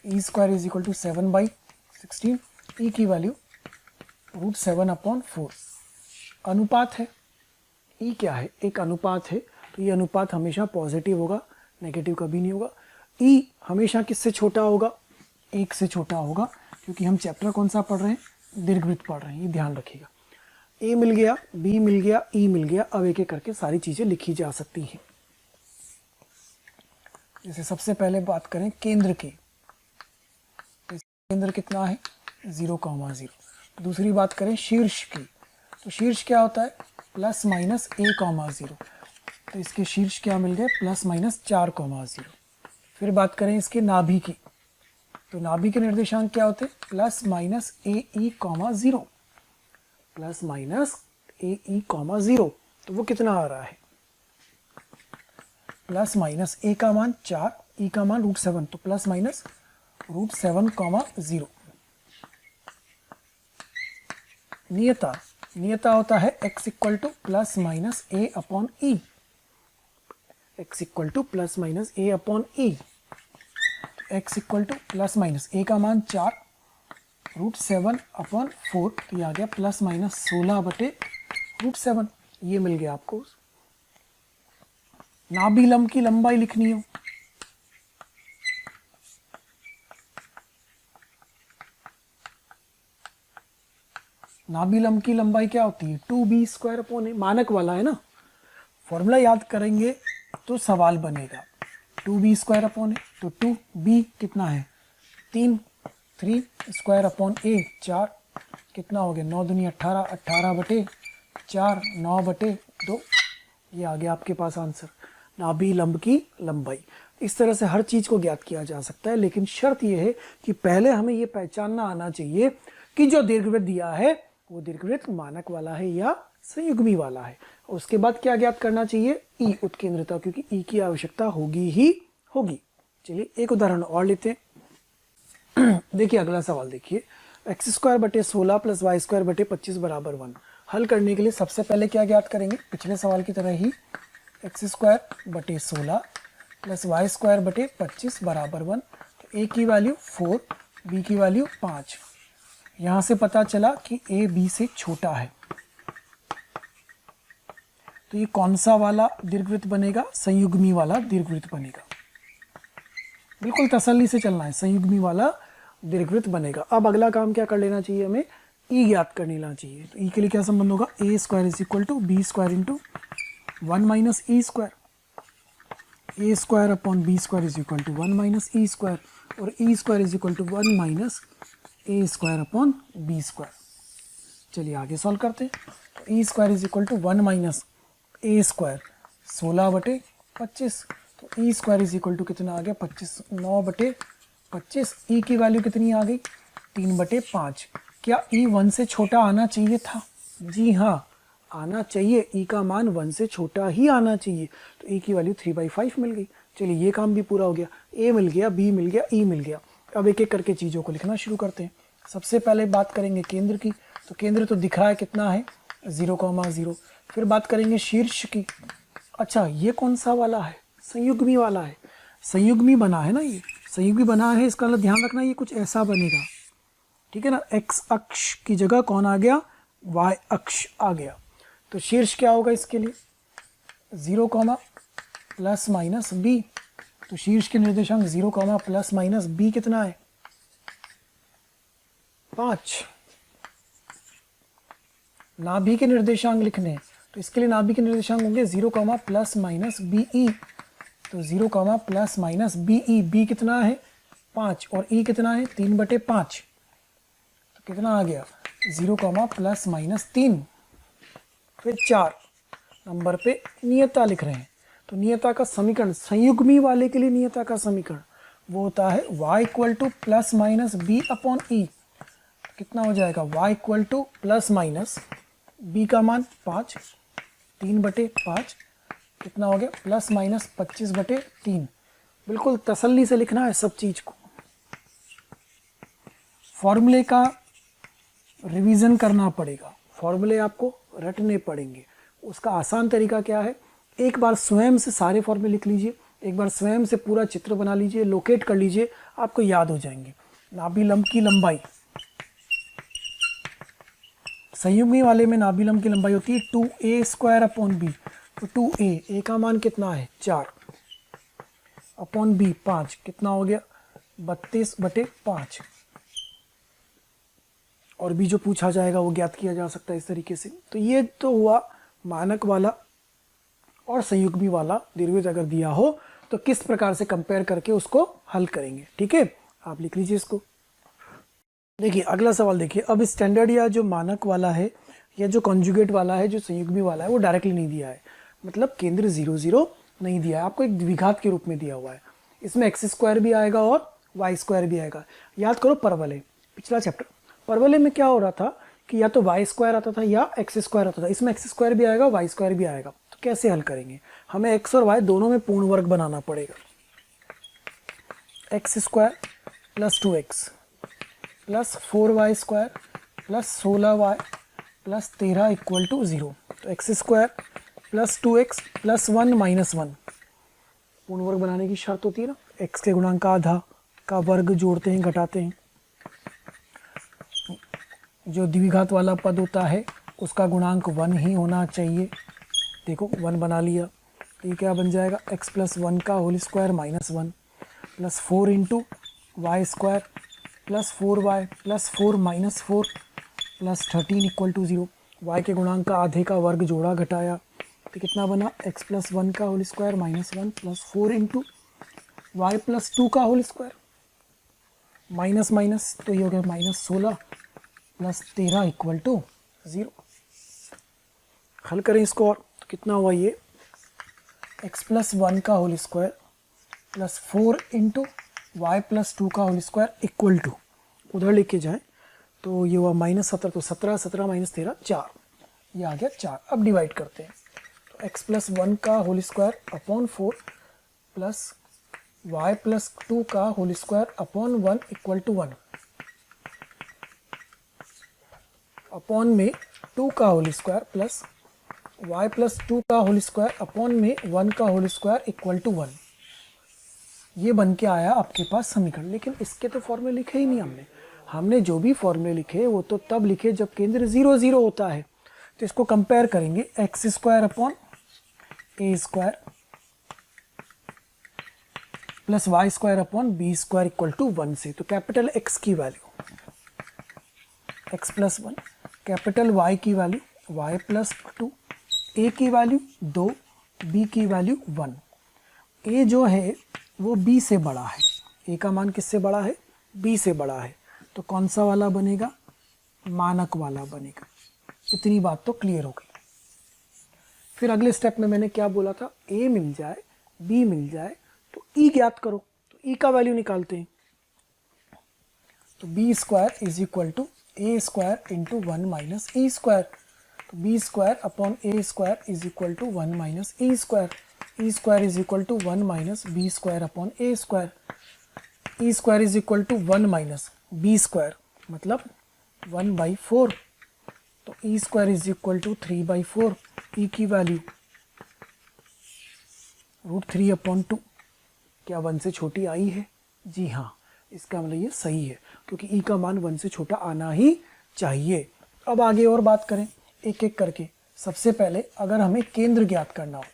Speaker 1: ई स्क्वायर इज इक्वल टू 7/16, ई की वैल्यू √7/4। अनुपात है, ई क्या है, एक अनुपात है, तो ये अनुपात हमेशा पॉजिटिव होगा, नेगेटिव कभी नहीं होगा। ई हमेशा किससे छोटा होगा, 1 से छोटा होगा, क्योंकि हम चैप्टर कौन सा पढ़ रहे हैं, दीर्घवृत्त पढ़ रहे हैं, ये ध्यान रखिएगा। ए मिल गया, बी मिल गया, ई मिल गया। अब एक एक करके सारी चीज़ें लिखी जा सकती हैं। जैसे सबसे पहले बात करें केंद्र की, केंद्र कितना है 0,0। दूसरी बात करें शीर्ष की, तो शीर्ष क्या होता है प्लस माइनस a,0, तो इसके शीर्ष क्या मिल गए प्लस माइनस 4,0। फिर बात करें इसके नाभि की, तो नाभि के निर्देशांक क्या होते हैं plus minus ae,0, plus minus ae,0, तो वो कितना आ रहा है प्लस माइनस ए का मान 4, ई का मान √7, तो प्लस माइनस √7, 0। नियता होता है x equal to plus minus A upon E, x equal to plus minus A upon E, x equal to plus minus A का मान 4, √7 अपॉन 4, तो ये आ गया प्लस माइनस 16 बटे √7, ये मिल गया आपको। नाभि लंब की लंबाई लिखनी हो, नाभि लंब की लंबाई क्या होती है 2b² अपॉन ए, मानक वाला है ना, फॉर्मूला याद करेंगे तो सवाल बनेगा। 2b² अपॉन ए, तो 2b कितना है 3 अपॉन ए 4, कितना हो गया 9 दूनी 18, 18 बटे 4, 9 बटे 2, ये आ गया आपके पास आंसर, नाभि लंब की लंबाई। इस तरह से हर चीज़ को ज्ञात किया जा सकता है, लेकिन शर्त यह है कि पहले हमें ये पहचानना आना चाहिए कि जो दीर्घवृत्त दिया है वो दीर्घवृत्त मानक वाला है या संयुग्मी वाला है। उसके बाद क्या ज्ञात करना चाहिए, ई उत्केंद्रता, क्योंकि ई की आवश्यकता होगी ही होगी। चलिए एक उदाहरण और लेते हैं। देखिए अगला सवाल देखिए, x² बटे 16 प्लस y² बटे 25 बराबर 1। हल करने के लिए सबसे पहले क्या ज्ञात करेंगे, पिछले सवाल की तरह ही x² बटे 16 प्लस y² बटे 25 बराबर 1। तो a की वैल्यू 4, b की वैल्यू 5। यहाँ से पता चला कि a b से छोटा है, तो ये कौन सा वाला दीर्घवृत्त बनेगा, संयुग्मी वाला दीर्घवृत्त बनेगा। बिल्कुल तसल्ली से चलना है, संयुग्मी वाला दीर्घवृत्त बनेगा। अब अगला काम क्या कर लेना चाहिए, हमें ई ज्ञात कर लेना चाहिए। तो ई के लिए क्या संबंध होगा, a² is equal to b² into 1 minus e², a² upon b² is equal to 1 minus e², और e² is equal to 1 minus a² upon b²। चलिए आगे सॉल्व करते हैं। तो e² is equal to 1 minus a², 16 बटे 25, तो e² is equal to कितना आ गया 25, 9 बटे 25। ई की वैल्यू कितनी आ गई 3 बटे 5। क्या ई 1 से छोटा आना चाहिए था, जी हाँ आना चाहिए, ई का मान 1 से छोटा ही आना चाहिए, तो ई की वैल्यू 3/5 मिल गई। चलिए ये काम भी पूरा हो गया, ए मिल गया, बी मिल गया, ई मिल गया। अब एक एक करके चीज़ों को लिखना शुरू करते हैं। सबसे पहले बात करेंगे केंद्र की, तो केंद्र तो दिख रहा है कितना है 0,0। फिर बात करेंगे शीर्ष की, अच्छा ये कौन सा वाला है, संयुग्मी वाला है, संयुग्मी बना है ना, ये संयुग्मी बना है, इसका ध्यान रखना ये कुछ ऐसा बनेगा, ठीक है ना। एक्स अक्ष की जगह कौन आ गया, वाई अक्ष आ गया। तो शीर्ष क्या होगा इसके लिए 0, प्लस माइनस बी, तो शीर्ष के निर्देशांक 0, प्लस माइनस बी कितना है 5। नाभि के निर्देशांक लिखने हैं, तो इसके लिए नाभि के निर्देशांक होंगे 0, प्लस माइनस बी ई, तो 0, plus minus b e, b कितना है 5 और ई कितना है 3/5, तो कितना आ गया 0, प्लस माइनस 3। फिर 4 नंबर पे नियता लिख रहे हैं, तो नियता का समीकरण संयुग्मी वाले के लिए नियता का समीकरण वो होता है y equal to plus minus B upon E. कितना हो जाएगा y equal to plus minus B का मान 5, 3/5, कितना हो गया प्लस माइनस 25/3। बिल्कुल तसल्ली से लिखना है सब चीज़ को, फॉर्मूले का रिवीजन करना पड़ेगा, फॉर्मूले आपको रटने पड़ेंगे। उसका आसान तरीका क्या है, एक बार स्वयं से सारे फॉर्मूले लिख लीजिए, एक बार स्वयं से पूरा चित्र बना लीजिए, लोकेट कर लीजिए, आपको याद हो जाएंगे। नाभि लंब की लंबाई, संयुग्मी वाले में नाभि लंब की लंबाई होती है 2a² अपॉन बी, तो 2a, ए का मान कितना है 4, अपॉन बी 5, कितना हो गया 32/5। और भी जो पूछा जाएगा वो ज्ञात किया जा सकता है इस तरीके से। तो ये तो हुआ मानक वाला और संयुग्मी वाला दीर्घवृत्त अगर दिया हो तो किस प्रकार से कंपेयर करके उसको हल करेंगे, ठीक है। आप लिख लीजिए इसको। देखिए अगला सवाल देखिए, अब स्टैंडर्ड या जो मानक वाला है या जो कॉन्जुगेट वाला है, जो संयुग्मी वाला है, वो डायरेक्टली नहीं दिया है, मतलब केंद्र 0, 0 नहीं दिया है, आपको एक द्विघात के रूप में दिया हुआ है। इसमें x² भी आएगा और y² भी आएगा। याद करो परवलय, पिछला चैप्टर परवलय में क्या हो रहा था कि या तो y² आता था या x² आता था, इसमें x² भी आएगा y² भी आएगा। तो कैसे हल करेंगे? हमें x और y दोनों में पूर्ण वर्ग बनाना पड़ेगा। x square plus 2x plus 4y square plus 16y plus 13 equal to 0। तो x square plus 2x plus 1 minus 1 पूर्ण वर्ग बनाने की शर्त होती है ना, x के गुणांक का आधा का वर्ग जोड़ते हैं घटाते हैं। जो द्विघात वाला पद होता है उसका गुणांक 1 ही होना चाहिए। देखो 1 बना लिया, तो ये क्या बन जाएगा, x प्लस 1 का whole square minus 1 plus 4 into y square plus 4y plus 4 minus 4 plus 13 equal to 0। y के गुणांक का आधे का वर्ग जोड़ा घटाया तो कितना बना, x प्लस 1 का whole square minus 1 plus 4 into y plus 2 का होल स्क्वायर माइनस माइनस, तो ये हो गया माइनस 16 प्लस 13 इक्वल टू 0। हल करें इसको और तो कितना हुआ ये, x प्लस 1 का whole square plus 4 into y plus 2 का होल स्क्वायर इक्वल टू, उधर लेके जाए तो ये हुआ माइनस 17, तो 17 17 माइनस 13 4, ये आ गया 4। अब डिवाइड करते हैं तो x प्लस 1 का whole square upon 4 plus y plus 2 का whole square upon 1 equal to 1 upon में 2 का whole square plus y plus 2 का होल स्क्वायर अपॉन में 1 का होल स्क्वायर इक्वल टू 1। ये बन के आया आपके पास समीकरण। लेकिन इसके तो फॉर्मूले लिखे ही नहीं हमने जो भी फॉर्मूले लिखे वो तो तब लिखे जब केंद्र 0 0 होता है। तो इसको कंपेयर करेंगे x square upon A square plus Y square upon b square equal to 1 से। तो कैपिटल एक्स की value x plus 1, capital Y की वैल्यू वाई प्लस 2, ए की वैल्यू 2, बी की वैल्यू 1। ए जो है वो बी से बड़ा है, ए का मान किससे बड़ा है, बी से बड़ा है, तो कौन सा वाला बनेगा, मानक वाला बनेगा। इतनी बात तो क्लियर हो गई। फिर अगले स्टेप में मैंने क्या बोला था, ए मिल जाए बी मिल जाए तो ई ज्ञात करो। तो ई का वैल्यू निकालते हैं, तो B square is equal to A square into 1 minus E square. तो B square upon A square is equal to 1 minus E square. E square is equal to 1 minus B square upon A square. E square is equal to 1 minus B square मतलब 1/4। तो E square is equal to 3/4। E की value √3 upon 2। क्या 1 से छोटी आई है? जी हाँ, इसका मतलब ये सही है क्योंकि ई का मान 1 से छोटा आना ही चाहिए। अब आगे और बात करें एक एक करके। सबसे पहले अगर हमें केंद्र ज्ञात करना हो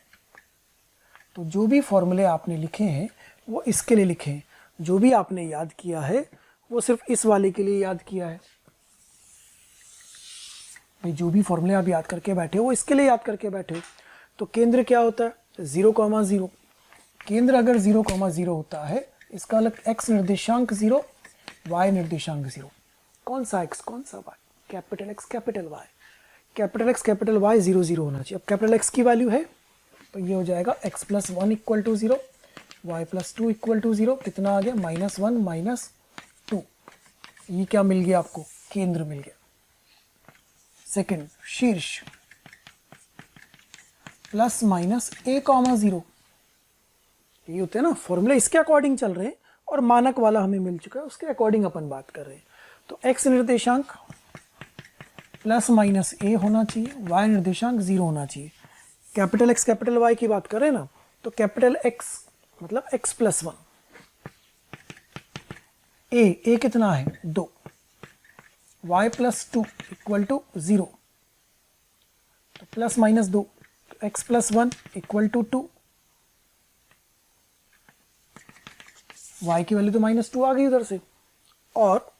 Speaker 1: तो जो भी फॉर्मूले आपने लिखे हैं वो इसके लिए लिखे हैं। जो भी आपने याद किया है वो सिर्फ इस वाले के लिए याद किया है। भाई जो भी फॉर्मूले आप याद करके बैठे हो वो इसके लिए याद करके बैठे हो। तो केंद्र क्या होता है, 0,0। केंद्र अगर 0,0 होता है इसका अलग x निर्देशांक 0, y निर्देशांक 0। कौन सा x कौन सा y, capital x capital y। Capital x capital y 0 0 होना चाहिए। अब कैपिटल x की वैल्यू है तो ये हो जाएगा x plus 1 equal to 0, y plus 2 equal to 0। कितना आ गया, -1 -2। ये क्या मिल गया आपको, केंद्र मिल गया। सेकंड, शीर्ष प्लस माइनस a,0। ये होते हैं ना फॉर्मूले, इसके अकॉर्डिंग चल रहे हैं और मानक वाला हमें मिल चुका है उसके अकॉर्डिंग अपन बात कर रहे हैं। तो x निर्देशांक प्लस माइनस a होना चाहिए, y निर्देशांक 0 होना चाहिए। कैपिटल x कैपिटल y की बात कर रहे हैं ना, तो कैपिटल x मतलब x प्लस 1, a कितना है 2, y प्लस 2 इक्वल टू 0। तो प्लस माइनस 2, तो x plus 1 equal to 2। y की वैल्यू तो -2 आ गई उधर से, और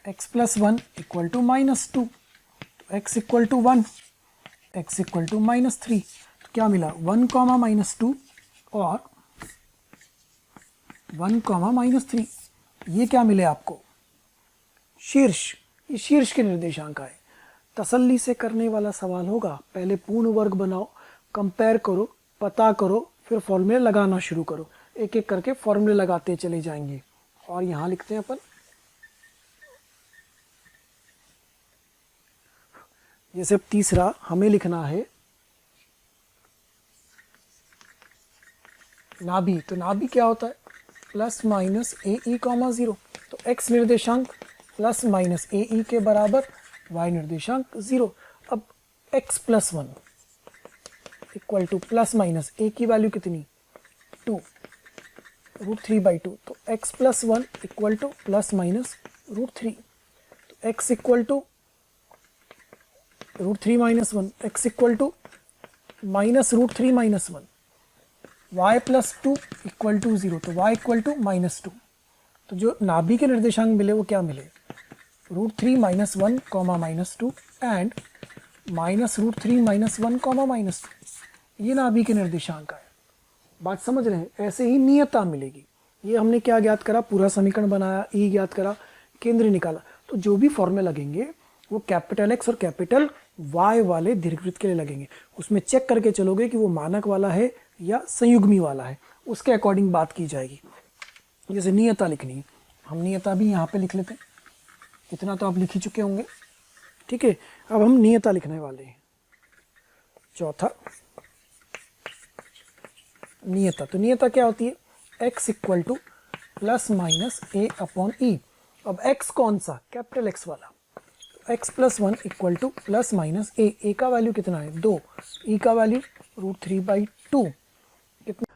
Speaker 1: x प्लस 1 इक्वल टू -2। तो x equal to 1, x equal to -3। तो क्या मिला, 1, -2 और 1, -3। ये क्या मिले आपको, शीर्ष। ये शीर्ष के निर्देशांक आए। तसल्ली से करने वाला सवाल होगा, पहले पूर्ण वर्ग बनाओ, कंपेयर करो, पता करो, फिर फॉर्मूले लगाना शुरू करो। एक एक करके फॉर्मूले लगाते चले जाएंगे। और यहाँ लिखते हैं अपन, जैसे तीसरा हमें लिखना है नाभि, तो नाभि क्या होता है प्लस माइनस ए ई कॉमा 0, तो x निर्देशांक प्लस माइनस ए ई के बराबर, y निर्देशांक 0। अब x plus 1 equal to plus minus A की वैल्यू कितनी 2 √3/2, तो x plus 1 equal to plus minus √3, तो x equal to √3 minus 1, x equal to minus √3 minus 1, y plus 2 equal to 0, तो y इक्वल टू -2। तो जो नाभि के निर्देशांक मिले वो क्या मिले √3 minus 1 comma -2 and minus √3 minus 1 comma -2, ये नाभि के निर्देशांक है। बात समझ रहे हैं? ऐसे ही नियता मिलेगी। ये हमने क्या ज्ञात करा, पूरा समीकरण बनाया, ई ज्ञात करा, केंद्र निकाला, तो जो भी फॉर्मूले लगेंगे वो कैपिटल एक्स और कैपिटल वाई वाले दीर्घवृत्त के लिए लगेंगे। उसमें चेक करके चलोगे कि वो मानक वाला है या संयुग्मी वाला है, उसके अकॉर्डिंग बात की जाएगी। जैसे नियता लिखनी है, हम नियता भी यहाँ पे लिख लेते हैं, इतना तो आप लिख ही चुके होंगे, ठीक है। अब हम नियता लिखने वाले हैं। चौथा नियता, तो नियता क्या होती है x equal to plus minus A upon E. अब x कौन सा, कैपिटल एक्स वाला, x plus 1 equal to plus minus A का वैल्यू कितना है 2, ई का वैल्यू √3/2।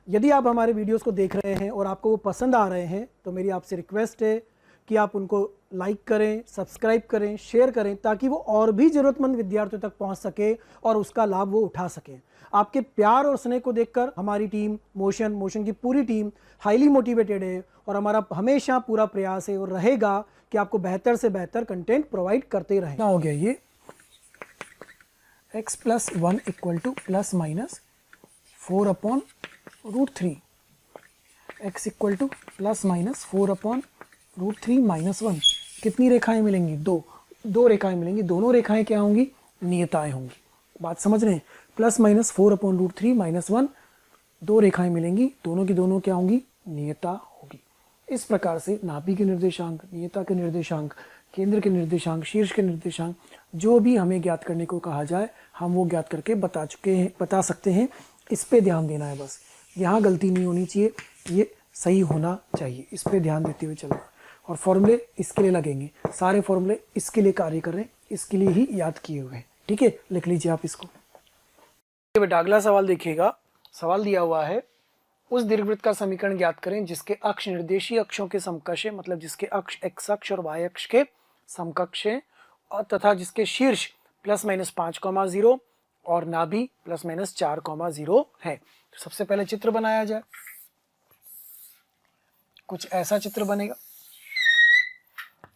Speaker 1: यदि आप हमारे वीडियोस को देख रहे हैं और आपको वो पसंद आ रहे हैं तो मेरी आपसे रिक्वेस्ट है कि आप उनको लाइक करें, सब्सक्राइब करें, शेयर करें, ताकि वो और भी ज़रूरतमंद विद्यार्थियों तक पहुंच सके और उसका लाभ वो उठा सकें। आपके प्यार और स्नेह को देखकर हमारी टीम मोशन की पूरी टीम हाईली मोटिवेटेड है और हमारा हमेशा पूरा प्रयास है और रहेगा कि आपको बेहतर से बेहतर कंटेंट प्रोवाइड करते रहें। क्या हो गया ये x plus 1 equal to plus minus 4/√3, x equal to plus minus 4/√3 minus 1। कितनी रेखाएं मिलेंगी, दो रेखाएं मिलेंगी, दोनों रेखाएं क्या होंगी, नियताएं होंगी। बात समझ रहे हैं? प्लस माइनस 4/√3 माइनस 1, दो रेखाएं मिलेंगी, दोनों की दोनों क्या होंगी, नियता होगी। इस प्रकार से नाभि के निर्देशांक, नियता के निर्देशांक, केंद्र के निर्देशांक, शीर्ष के निर्देशांक, जो भी हमें ज्ञात करने को कहा जाए हम वो ज्ञात करके बता सकते हैं। इस पे ध्यान देना है बस, यहाँ गलती नहीं होनी चाहिए, ये सही होना चाहिए, इस पे ध्यान देते हुए चलना। और फॉर्मूले इसके लिए लगेंगे, सारे फॉर्मूले इसके लिए कार्य कर रहे हैं, इसके लिए ही याद किए हुए हैं, ठीक है। लिख लीजिए आप इसको। बेटा अगला सवाल देखिएगा, सवाल दिया हुआ है उस दीर्घवृत्त का समीकरण ज्ञात करें जिसके अक्ष निर्देशीय अक्षों के समकक्ष है, मतलब जिसके अक्ष x अक्ष और y अक्ष के समकक्ष है, और तथा जिसके शीर्ष प्लस माइनस 5,0 और नाभि प्लस माइनस 4,0 है। तो सबसे पहले चित्र बनाया जाए। कुछ ऐसा चित्र बनेगा,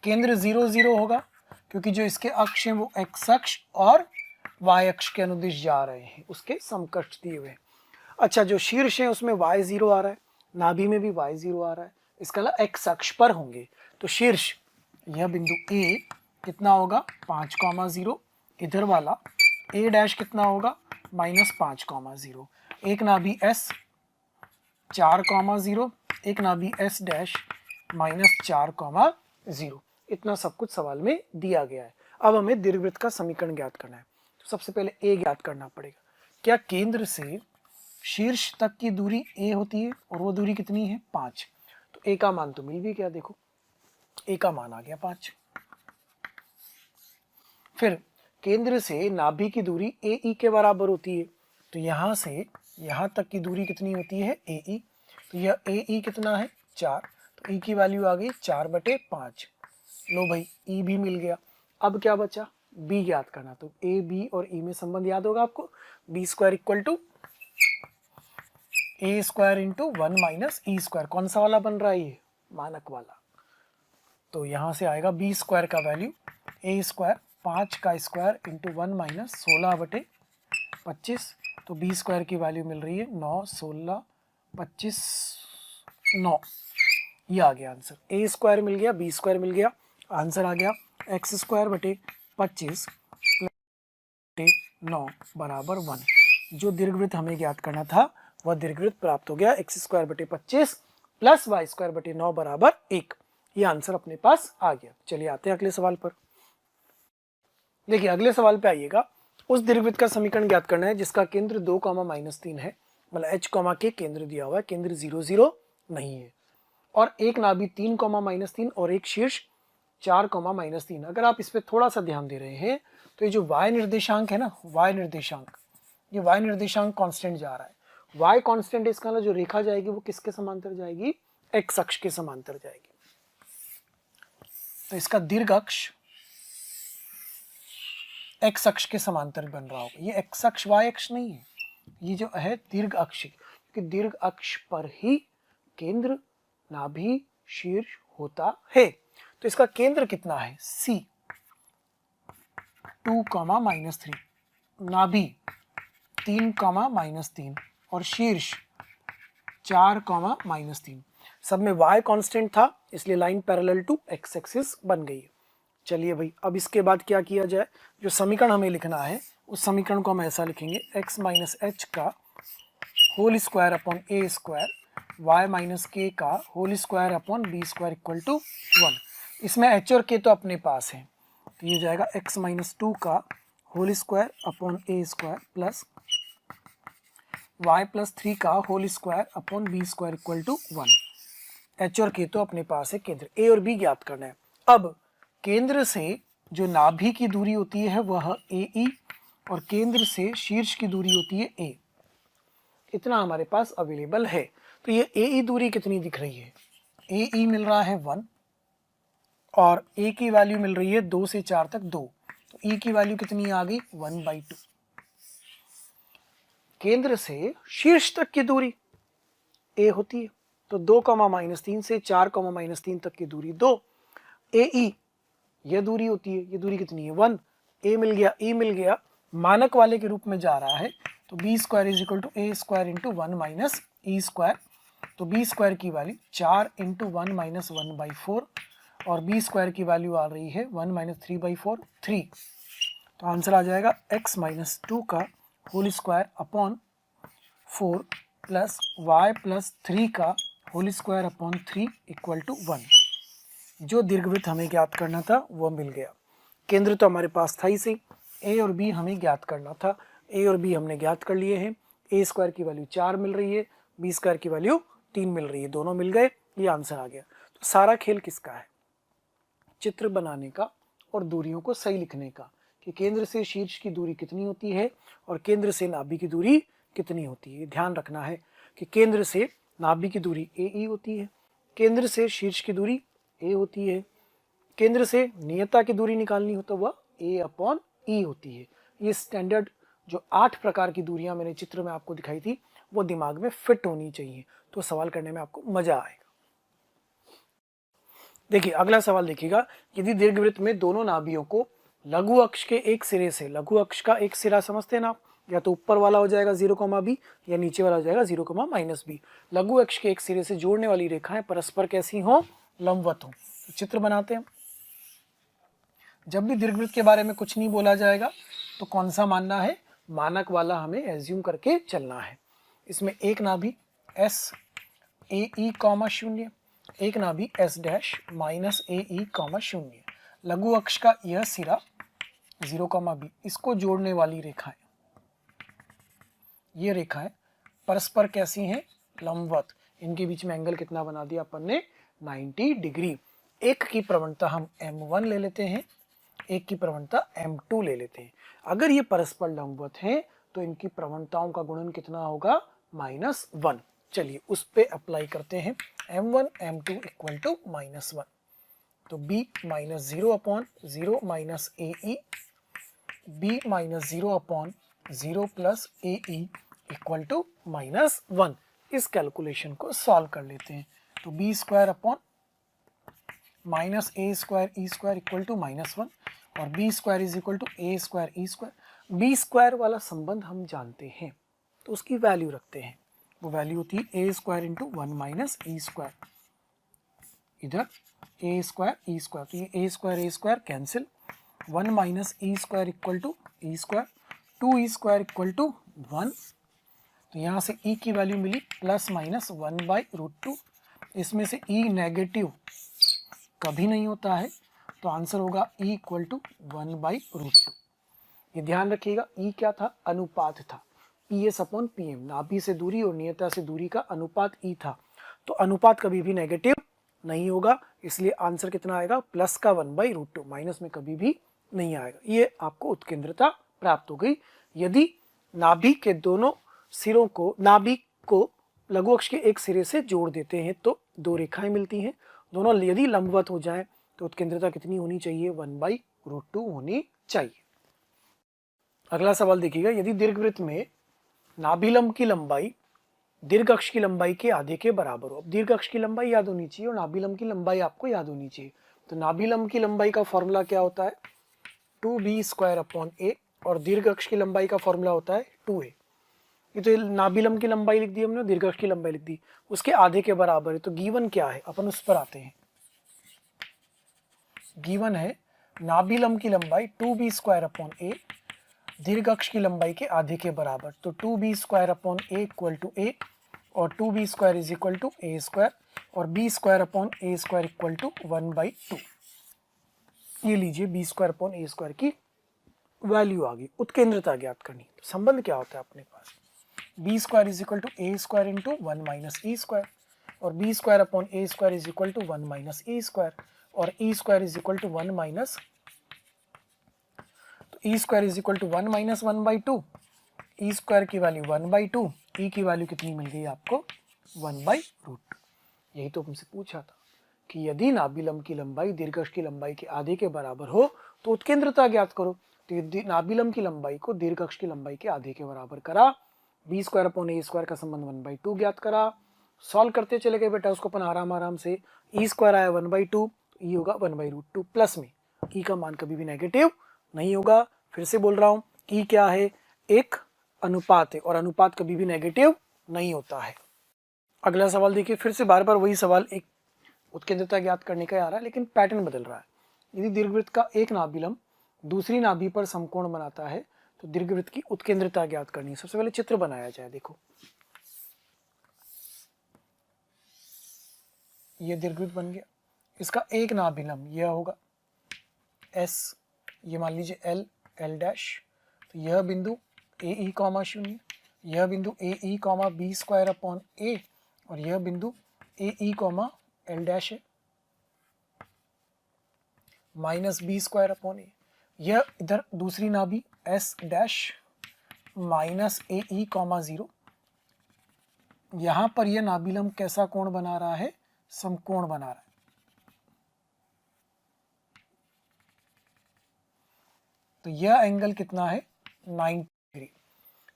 Speaker 1: केंद्र 0 0 होगा क्योंकि जो इसके अक्ष हैं वो x अक्ष और y अक्ष के अनुदिश जा रहे हैं, उसके समकक्ष दिए हुए हैं। अच्छा, जो शीर्ष है उसमें y0 आ रहा है, नाभि में भी y0 आ रहा है, इसका मतलब x अक्ष पर होंगे। तो शीर्ष यह बिंदु A कितना होगा 5,0, इधर वाला A डैश कितना होगा -5,0, एक नाभि S 4,0, एक नाभि S डैश -4,0। इतना सब कुछ सवाल में दिया गया है। अब हमें दीर्घवृत्त का समीकरण ज्ञात करना है। तो सबसे पहले A ज्ञात करना पड़ेगा। क्या केंद्र से शीर्ष तक की दूरी A होती है और वो दूरी कितनी है 5। तो A का मान तो मिल भी गया, देखो A का मान आ गया 5। फिर केंद्र से नाभि की दूरी AE के बराबर होती है, तो यहाँ से यहाँ तक की दूरी कितनी होती है AE। तो यह AE कितना है 4, तो E की वैल्यू आ गई 4/5। लो भाई E भी मिल गया। अब क्या बचा B ज्ञात करना। तो A B और E में संबंध याद होगा आपको, B² equal to A² into 1 minus E²। कौन सा वाला बन रहा है ये, मानक वाला। तो यहाँ से आएगा B² का वैल्यू A², 5 का स्क्वायर इंटू 1 माइनस 16/25। तो B² की वैल्यू मिल रही है 9, 16, 25, 9। ये आ गया आंसर। A² मिल गया, B² मिल गया, आंसर आ गया x²/25 + 9 बराबर 1। जो दीर्घवृत्त हमें ज्ञात करना था वह दीर्घवृत्त प्राप्त हो गया, x²/25 + y²/9 बराबर 1। ये आंसर अपने पास आ गया। चलिए आते हैं अगले सवाल पर। देखिए अगले सवाल पे आइएगा। उस दीर्घवृत्त का समीकरण ज्ञात करना है जिसका केंद्र 2, -3 है, मतलब h कॉमा के केंद्र दिया हुआ है, केंद्र 0 0 नहीं है। और एक नाभि 3 कॉमा -3 और एक शीर्ष 4 कॉमा -3। अगर आप इस पर थोड़ा सा ध्यान दे रहे हैं तो ये जो y निर्देशांक है ना, y निर्देशांक, ये y निर्देशांक कांस्टेंट जा रहा है। y कांस्टेंट, इसका मतलब जो रेखा जाएगी वो किसके समांतर जाएगी, x अक्ष के समांतर जाएगी। तो इसका दीर्घ अक्ष x अक्ष के समांतर बन रहा होगा। ये x अक्ष y अक्ष नहीं है, ये जो है दीर्घ अक्ष, क्योंकि दीर्घ अक्ष पर ही केंद्र नाभि शीर्ष होता है। तो इसका केंद्र कितना है, C 2 कॉमा -3, नाभि 3 कॉमा -3 और शीर्ष 4 कॉमा -3। सब में y कांस्टेंट था, इसलिए line parallel to x axis बन गई है। चलिए भाई, अब इसके बाद क्या किया जाए, जो समीकरण हमें लिखना है उस समीकरण को हम ऐसा लिखेंगे, x माइनस एच का होल स्क्वायर अपॉन ए स्क्वायर, y माइनस के का whole square upon b square equal to 1। इसमें h और k तो अपने पास है, तो ये जाएगा x माइनस 2 का होल स्क्वायर अपॉन ए स्क्वायर प्लस y प्लस 3 का whole square upon b square equal to 1। h और k तो अपने पास है, केंद्र a और b ज्ञात करना है। अब केंद्र से जो नाभि की दूरी होती है वह AE और केंद्र से शीर्ष की दूरी होती है A। इतना हमारे पास अवेलेबल है। तो ये AE दूरी कितनी दिख रही है, AE मिल रहा है 1 और A की वैल्यू मिल रही है 2 से 4 तक 2, तो E की वैल्यू कितनी आ गई 1/2। केंद्र से शीर्ष तक की दूरी A होती है, तो 2 -3 से 4 -3 तक की दूरी 2, AE यह दूरी होती है, ये दूरी कितनी है 1, A मिल गया, E मिल गया, मानक वाले के रूप में जा रहा है, तो b square is equal to A square into 1 minus E square. तो b स्क्वायर की वैल्यू 4 इंटू 1 माइनस 1/4 और b स्क्वायर की वैल्यू आ रही है 1 माइनस 3/4 3। तो आंसर आ जाएगा x माइनस 2 का whole square upon 4 plus y plus 3 का whole square upon 3 equal to 1। जो दीर्घवृत्त हमें ज्ञात करना था वो मिल गया। केंद्र तो हमारे पास था ही सही, a और b हमें ज्ञात करना था, a और b हमने ज्ञात कर लिए हैं। a स्क्वायर की वैल्यू 4 मिल रही है, b स्क्वायर की वैल्यू 3 मिल रही है, दोनों मिल गए, ये आंसर आ गया। तो सारा खेल किसका है, चित्र बनाने का और दूरियों को सही लिखने का, कि केंद्र से शीर्ष की दूरी कितनी होती है और केंद्र से नाभि की दूरी कितनी होती है। ध्यान रखना है कि केंद्र से नाभि की दूरी AE होती है, केंद्र से शीर्ष की दूरी A होती है, केंद्र से नियता की दूरी निकालनी हो तो वह A/E होती है। ये स्टैंडर्ड जो 8 प्रकार की दूरियां मैंने चित्र में आपको दिखाई थी वो दिमाग में फिट होनी चाहिए, तो सवाल करने में आपको मजा आएगा। देखिए अगला सवाल देखिएगा, यदि दीर्घवृत्त में दोनों नाभियों को लघु अक्ष के एक सिरे से, लघु अक्ष का एक सिरा समझते हैं ना आप, या तो ऊपर वाला हो जाएगा 0, b या नीचे वाला हो जाएगा 0, -b। लघु अक्ष के एक सिरे से जोड़ने वाली रेखाएं परस्पर कैसी हों, लंबवत हों। तो चित्र बनाते हैं। जब भी दीर्घवृत्त के बारे में कुछ नहीं बोला जाएगा तो कौन सा मानना है, मानक वाला हमें एज्यूम करके चलना है। इसमें एक नाभि S AE, 0, एक नाभि S डैश माइनस AE, 0। लघु अक्ष का यह सिरा 0, b, इसको जोड़ने वाली रेखाएं, ये रेखाएं परस्पर कैसी हैं, लंबवत। इनके बीच में एंगल कितना बना दिया अपन ने, 90 डिग्री। एक की प्रवणता हम M1 ले लेते हैं, एक की प्रवणता M2 ले लेते हैं। अगर ये परस्पर लंबवत हैं तो इनकी प्रवणताओं का गुणन कितना होगा, -1। चलिए उस पे अप्लाई करते हैं, M1 M2 इक्वल टू -1। तो b minus 0/0 minus AE, b minus 0/0 plus AE equal to -1। इस कैलकुलेशन को सॉल्व कर लेते हैं। तो b square upon minus a square E square equal to -1 और b square is equal to A square E square. b square वाला संबंध हम जानते हैं तो उसकी वैल्यू रखते हैं, वो वैल्यू होती है A square into 1 minus E square, इधर ए स्क्वायर ई स्क्वायर, तो ये A square cancel, 1 minus E square equal to E square, 2 E square equal to 1। तो यहाँ से e की वैल्यू मिली +-1/√2। इसमें से e नेगेटिव कभी नहीं होता है, तो आंसर होगा e इक्वल टू 1/√2। ये ध्यान रखिएगा, e क्या था, अनुपात था, p s upon p m, नाभि से दूरी और नियता से दूरी का अनुपात ई था, तो अनुपात कभी भी नेगेटिव नहीं होगा, इसलिए आंसर कितना आएगा प्लस का 1/√2, माइनस में कभी भी नहीं आएगा। ये आपको उत्केंद्रता प्राप्त हो गई। यदि नाभि के दोनों सिरों को, नाभि को लघु अक्ष के एक सिरे से जोड़ देते हैं तो दो रेखाएं मिलती हैं, दोनों यदि लंबवत हो जाएं तो उत्केंद्रता कितनी होनी चाहिए, 1/√2 होनी चाहिए। अगला सवाल देखिएगा, यदि दीर्घवृत्त में नाभिलंब की लंबाई दीर्घ अक्ष की लंबाई के आधे के बराबर हो। अब दीर्घ अक्ष की लंबाई याद होनी चाहिए और नाभिलंब की लंबाई आपको याद होनी चाहिए। तो नाभिलंब की लंबाई का फॉर्मूला क्या होता है, 2b² अपॉन ए, और दीर्घ अक्ष की लंबाई का फॉर्मूला होता है 2a। ये तो नाभिलंब की लंबाई लिख दी हमने, दीर्घ अक्ष की लंबाई लिख दी, उसके आधे के बराबर है। तो गिवन क्या है, अपन उस पर आते हैं। गिवन है नाभिलंब की लंबाई 2b² अपॉन ए, दीर्घ अक्ष की लंबाई के आधे के बराबर। तो 2b² upon A equal to A, और 2b² is equal to a² और b² upon a² equal to 1/2। ये लीजिए b² अपॉन a² की वैल्यू आ गई। उत्केंद्रता ज्ञात करनी, तो संबंध क्या होता है अपने पास, b² is equal to a² into 1 minus e², और b² upon a² is equal to 1 minus e², और e² is equal to 1 minus, तो e² is equal to 1 minus 1/2, e² की वैल्यू 1/2, e की वैल्यू कितनी मिल गई आपको 1/√2। यही तो हमसे पूछा था कि यदि नाभिलंब की लंबाई दीर्घ अक्ष की लंबाई के आधे के बराबर हो तो उत्केंद्रता ज्ञात करो। तो नाभिलंब की लंबाई को दीर्घ अक्ष की लंबाई के आधे के बराबर करा, b² अपॉन a² का संबंध 1/2 ज्ञात करा, सॉल्व करते चले गए बेटा उसको अपन आराम से। e² आया 1/2, e होगा 1/√2, प्लस में e का मान कभी भी नेगेटिव नहीं होगा। फिर से बोल रहा हूं, e क्या है, एक अनुपात है और अनुपात कभी भी नेगेटिव नहीं होता है। अगला सवाल देखिए, फिर से बार बार वही सवाल, एक उत्केंद्रता ज्ञात करने का आ रहा है लेकिन पैटर्न बदल रहा है। यदि दीर्घवृत्त का एक नाभिलंब दूसरी नाभि पर समकोण बनाता है तो दीर्घवृत्त की उत्केंद्रता ज्ञात करनी है। सबसे पहले चित्र बनाया जाए। देखो ये दीर्घवृत्त बन गया, इसका एक नाभिलंब यह होगा S, ये मान लीजिए L, L', तो यह बिंदु AE, 0, यह बिंदु AE, b² अपॉन a, और यह बिंदु AE, L' है, माइनस b² अपॉन a। यह इधर दूसरी नाभि S' माइनस AE, 0। यहां पर यह नाभिलंब कैसा कोण बना रहा है, समकोण बना रहा है। तो यह एंगल कितना है, 90 डिग्री।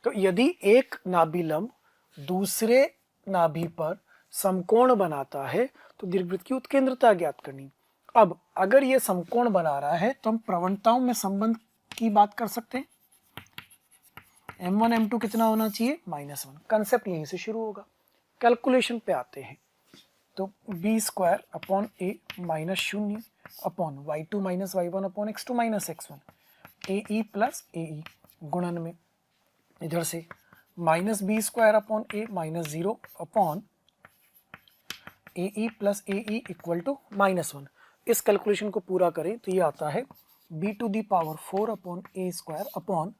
Speaker 1: तो यदि एक नाभिलंब दूसरे नाभि पर समकोण बनाता है तो दीर्घवृत्त की उत्केंद्रता ज्ञात करनी। अब अगर यह समकोण बना रहा है तो हम प्रवणताओं में संबंध की बात कर सकते हैं। m1 m2 कितना होना चाहिए, -1। कंसेप्ट यहीं से शुरू होगा। कैलकुलेशन पे आते हैं, तो b² upon a minus 0 upon y2 minus y1 upon x2 minus x1, AE plus AE गुणन में इधर से minus b² upon a minus 0 upon AE plus AE equal to -1। इस कैलकुलेशन को पूरा करें तो ये आता है b⁴ upon a² upon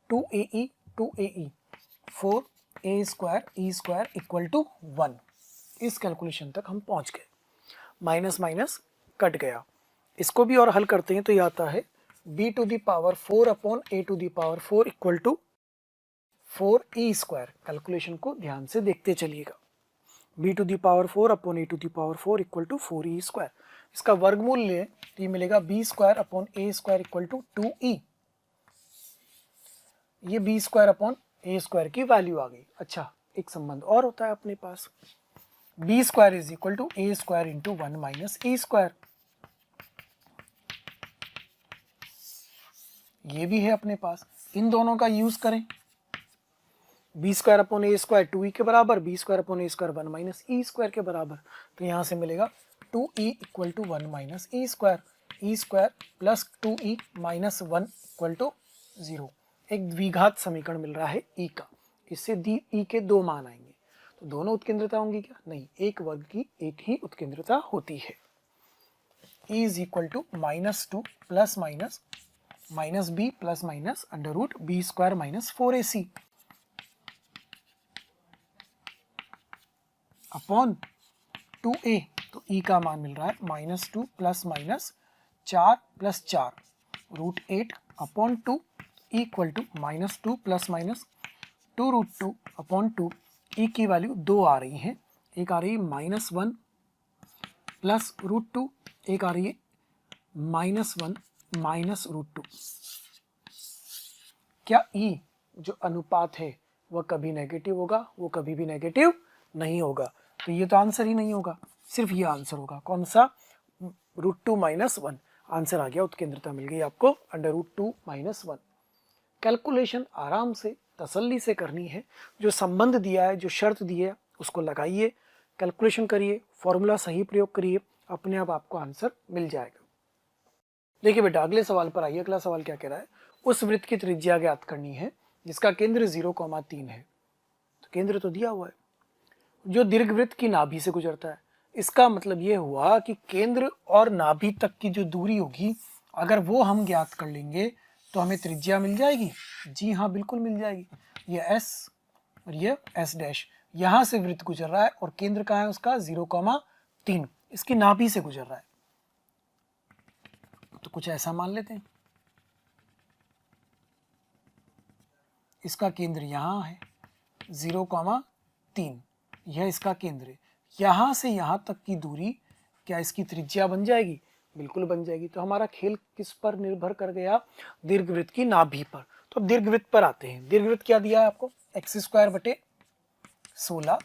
Speaker 1: 2AE 4a² e² equal to 1। इस कैलकुलेशन तक हम पहुंच गए, माइनस माइनस कट गया। इसको भी और हल करते हैं तो ये आता है b⁴ upon a⁴ equal to 4e²। Calculation को ध्यान से देखते चलिएगा। b⁴ upon a⁴ equal to 4e²। इसका वर्गमूल ले तो ये मिलेगा b² upon a² equal to 2e। ये b² अपॉन a² की वैल्यू आ गई। अच्छा, एक संबंध और होता है अपने पास, b² is equal to a² into 1 minus e²। ये भी है अपने पास, इन दोनों का यूज करें। b² अपॉन a² 2e के बराबर, b² upon a² 1 minus e² के बराबर। तो यहाँ से मिलेगा 2e equal to 1 minus e² plus 2e minus 1 equal to 0। एक द्विघात समीकरण मिल रहा है e का। इससे e के दो मान आएंगे, तो दोनों उत्केंद्रता होंगी क्या, नहीं, एक वर्ग की एक ही उत्केंद्रता होती है। e is equal to -2 plus minus b plus minus under root b² minus 4ac। Upon 2a, तो e का मान मिल रहा है -2 plus minus 4 plus 4 √8 upon 2 equal to -2 plus minus 2 √2 upon 2। e की वैल्यू 2 आ रही है, एक आ रही है -1 प्लस √2, एक आ रही है -1 माइनस √2। क्या e जो अनुपात है वह कभी नेगेटिव होगा? वो कभी भी नेगेटिव नहीं होगा, तो ये तो आंसर ही नहीं होगा, सिर्फ ये आंसर होगा। कौन सा? √2 - 1 आंसर आ गया, उत्केंद्रता मिल गई आपको √2 - 1। कैलकुलेशन आराम से तसल्ली से करनी है, जो संबंध दिया है, जो शर्त दी है उसको लगाइए, कैलकुलेशन करिए, फॉर्मूला सही प्रयोग करिए, अपने आप आपको आंसर मिल जाएगा। देखिए बेटा, अगले सवाल पर आइए। अगला सवाल क्या कह रहा है? उस वृत्त की त्रिज्या ज्ञात करनी है जिसका केंद्र 0,3 है। तो केंद्र तो दिया हुआ है, जो दीर्घवृत्त की नाभि से गुजरता है। इसका मतलब ये हुआ कि केंद्र और नाभि तक की जो दूरी होगी, अगर वो हम ज्ञात कर लेंगे तो हमें त्रिज्या मिल जाएगी। जी हाँ, बिल्कुल मिल जाएगी। ये S और ये S डैश, यहाँ से वृत्त गुजर रहा है और केंद्र कहाँ है उसका? 0,3, इसकी नाभि से गुजर रहा है। तो कुछ ऐसा मान लेते हैं, इसका केंद्र यहाँ है 0,3, यह इसका केंद्र है। यहाँ से यहाँ तक की दूरी क्या इसकी त्रिज्या बन जाएगी? बिल्कुल बन जाएगी। तो हमारा खेल किस पर निर्भर कर गया? दीर्घवृत्त की नाभि पर। तो दीर्घवृत्त पर आते हैं। दीर्घवृत्त क्या दिया है आपको? x²/16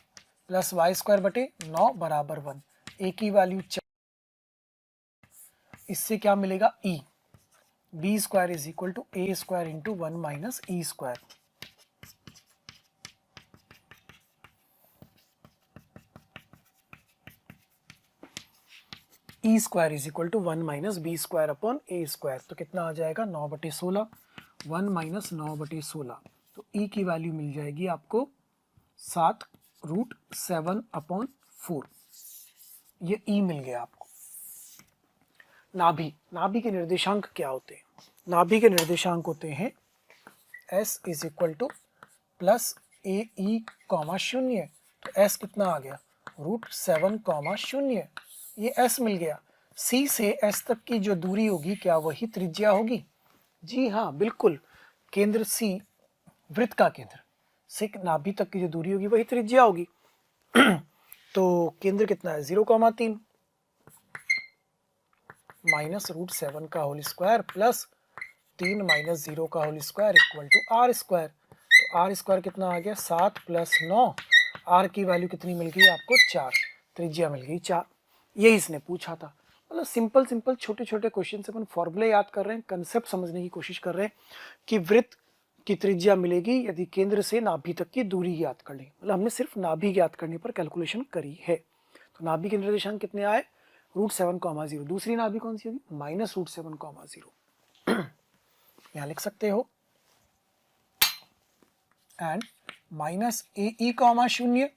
Speaker 1: प्लस y²/9 बराबर 1। a की वैल्यू 4, इससे क्या मिलेगा? e। b² = a² × 1 - e²। e² = 1 - b² upon a²। तो कितना आ जाएगा? 9/16, 1 - 9/16। तो e की वैल्यू मिल जाएगी आपको 7√7/4। ये e मिल गया आपको। नाभि, नाभि के निर्देशांक क्या होते हैं? नाभि के निर्देशांक होते हैं s = प्लस ae, 0। तो s कितना आ गया? √7, 0। ये s मिल गया। c से s तक की जो दूरी होगी, क्या वही त्रिज्या होगी? जी हाँ, बिल्कुल। केंद्र c, वृत्त का केंद्र से नाभि तक की जो दूरी होगी वही त्रिज्या होगी। तो केंद्र कितना है? 0,3 माइनस √7² प्लस 3 - 0² = r²। तो r² कितना आ गया? 7 + 9। r की वैल्यू कितनी मिल गई आपको? 4। त्रिज्या मिल गई 4। यही इसने पूछा था। मतलब सिंपल छोटे छोटे क्वेश्चन से अपन फॉर्मूले याद कर रहे हैं, कंसेप्ट समझने की कोशिश कर रहे हैं कि वृत्त की त्रिज्या मिलेगी यदि केंद्र से नाभि तक की दूरी ज्ञात कर लें। मतलब हमने सिर्फ नाभि ज्ञात करने पर कैलकुलेशन करी है। तो नाभि के निर्देशांक कितने आए? √7, 0। दूसरी नाभि कौन सी होगी? -√7, 0। यहाँ लिख सकते हो। एंड -ae, 0,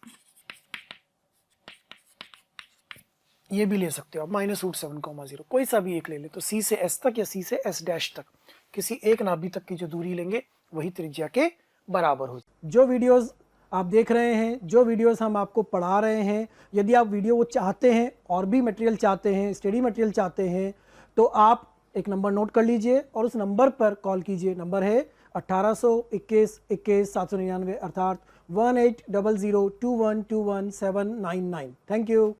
Speaker 1: ये भी ले सकते हो आप, -√7, 0। कोई सा भी एक ले ले। तो C से S तक या C से S डैश तक, किसी एक नाभि तक की जो दूरी लेंगे वही त्रिज्या के बराबर हो। जो वीडियोस आप देख रहे हैं, जो वीडियोस हम आपको पढ़ा रहे हैं, यदि आप वीडियो वो चाहते हैं और भी मटेरियल चाहते हैं, स्टडी मटेरियल चाहते हैं, तो आप एक नंबर नोट कर लीजिए और उस नंबर पर कॉल कीजिए। नंबर है 1821 21 799, अर्थात 1800 21 21 799। Thank you.